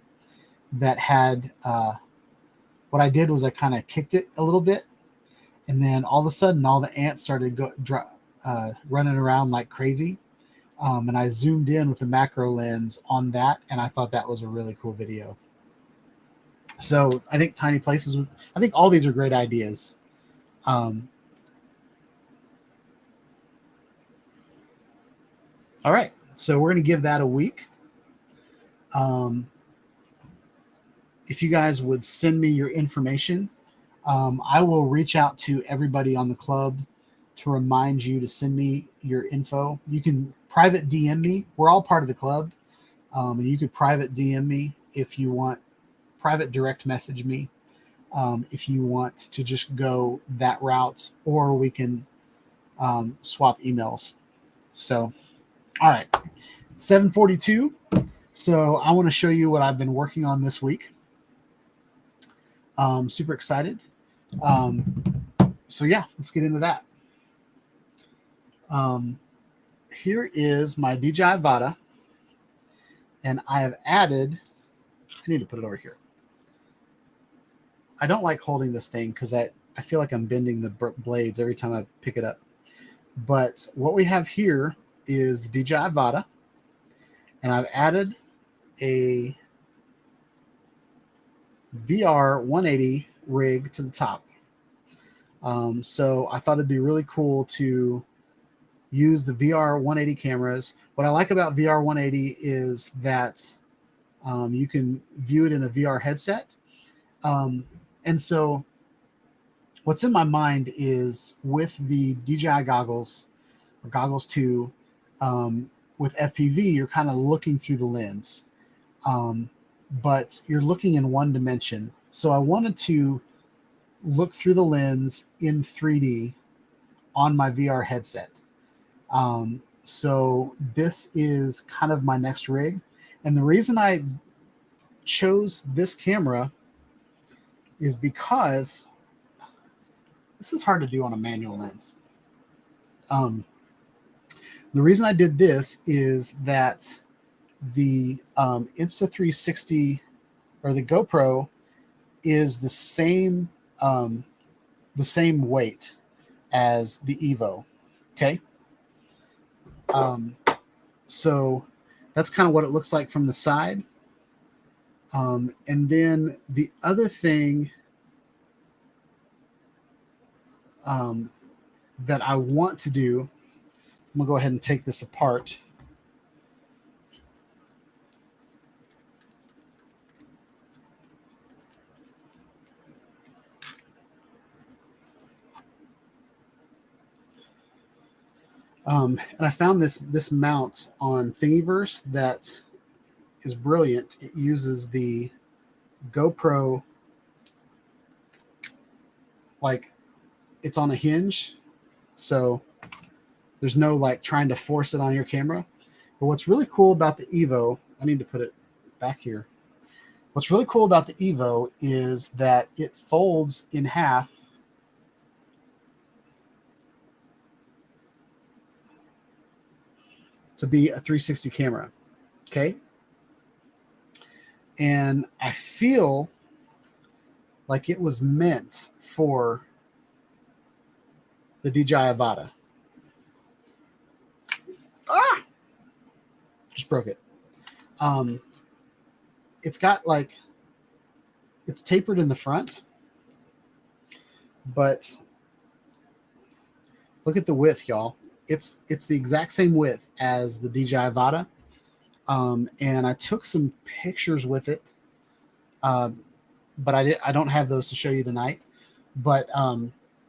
that had, what I did was I kind of kicked it a little bit, and then all of a sudden all the ants started running around like crazy. And I zoomed in with the macro lens on that, and I thought that was a really cool video. So I think tiny places, I think all these are great ideas. All right, so we're going to give that a week. If you guys would send me your information, I will reach out to everybody on the club to remind you to send me your info. You can private DM me. We're all part of the club. And you could private DM me if you want, private direct message me if you want to just go that route, or we can swap emails. So, all right, 7:42. So I want to show you what I've been working on this week. Super excited. So yeah, let's get into that. Here is my DJI Avata, and I have added, I need to put it over here. I don't like holding this thing because I feel like I'm bending the blades every time I pick it up. But what we have here is the DJI Avata, and I've added a VR 180 rig to the top. So I thought it'd be really cool to use the VR 180 cameras. What I like about VR 180 is that you can view it in a VR headset. And so what's in my mind is with the DJI goggles, or Goggles 2, with FPV, you're kind of looking through the lens, but you're looking in one dimension. So I wanted to look through the lens in 3D on my VR headset. So this is kind of my next rig. And the reason I chose this camera is because this is hard to do on a manual lens. The reason I did this is that the Insta360 or the GoPro is the same weight as the Evo. Okay. So that's kind of what it looks like from the side. And then the other thing that I want to do, I'm gonna go ahead and take this apart. And I found this mount on Thingiverse that is brilliant. It uses the GoPro, like it's on a hinge, so there's no like trying to force it on your camera. But what's really cool about the Evo, I need to put it back here. What's really cool about the Evo is that it folds in half to be a 360 camera. Okay. And I feel like it was meant for the DJI Avata. Just broke it. It's got like, it's tapered in the front. but look at the width, y'all. It's the exact same width as the DJI Avata. And I took some pictures with it, but I don't have those to show you tonight. But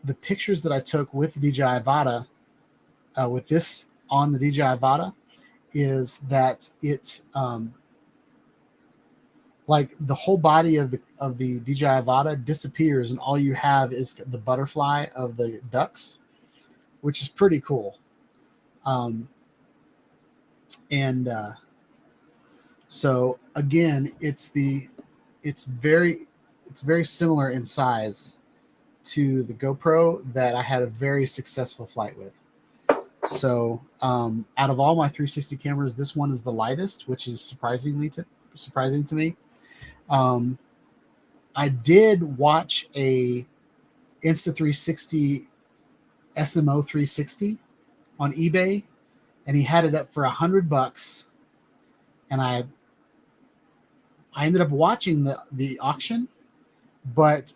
the pictures that I took with the DJI Avata, with this on the DJI Avata, is that it like the whole body of the DJI Avata disappears, and all you have is the butterfly of the ducks, which is pretty cool. So again, it's very similar in size to the GoPro that I had a very successful flight with. So out of all my 360 cameras, this one is the lightest, which is surprising to me. I did watch a Insta360 SMO 360 on eBay, and he had it up for $100, and I ended up watching the auction, but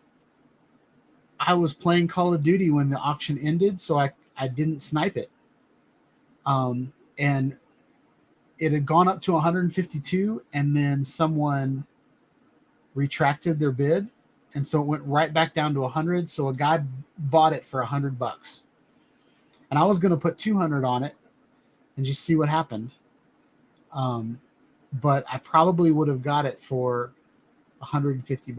I was playing Call of Duty when the auction ended, so I didn't snipe it. And it had gone up to 152, and then someone retracted their bid, and so it went right back down to 100. So a guy bought it for $100, and I was going to put 200 on it and just see what happened. But I probably would have got it for $150.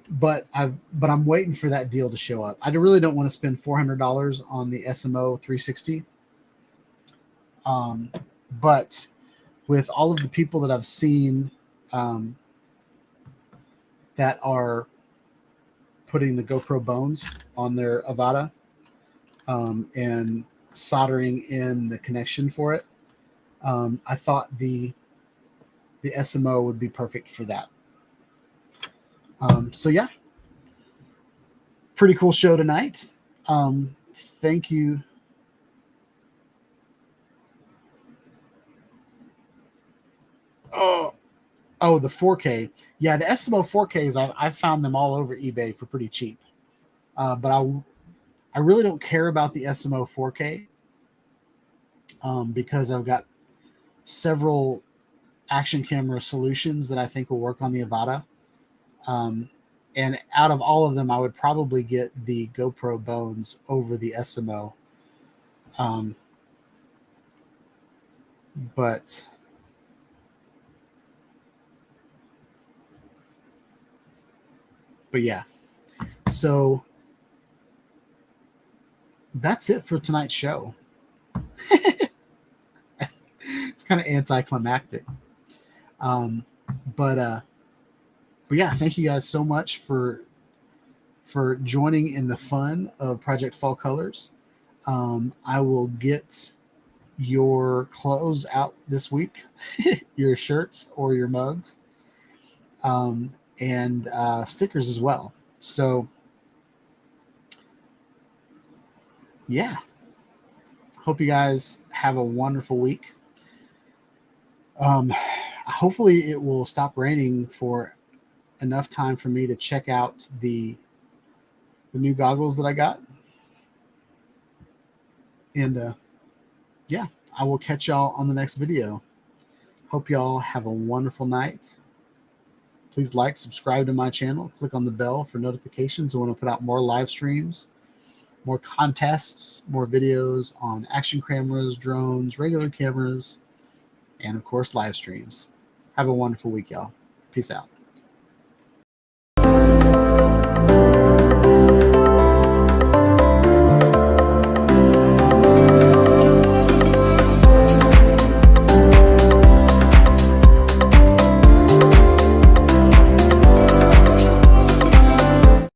But I'm waiting for that deal to show up. I really don't want to spend $400 on the SMO 360. But with all of the people that I've seen that are putting the GoPro bones on their Avata and soldering in the connection for it, I thought the SMO would be perfect for that. So yeah, pretty cool show tonight. Thank you. Oh, the 4K. Yeah, the SMO 4Ks, I've found them all over eBay for pretty cheap. But I really don't care about the SMO 4K because I've got several action camera solutions that I think will work on the Avata. And out of all of them, I would probably get the GoPro bones over the SMO. But yeah, so that's it for tonight's show. It's kind of anticlimactic. But yeah, thank you guys so much for joining in the fun of Project Fall Colors. I will get your clothes out this week, your shirts or your mugs, and stickers as well. So yeah, hope you guys have a wonderful week. Hopefully it will stop raining for enough time for me to check out the new goggles that I got. And yeah, I will catch y'all on the next video. Hope y'all have a wonderful night. Please like, subscribe to my channel, click on the bell for notifications. I want to put out more live streams, more contests, more videos on action cameras, drones, regular cameras, and of course live streams. Have a wonderful week, y'all. Peace out.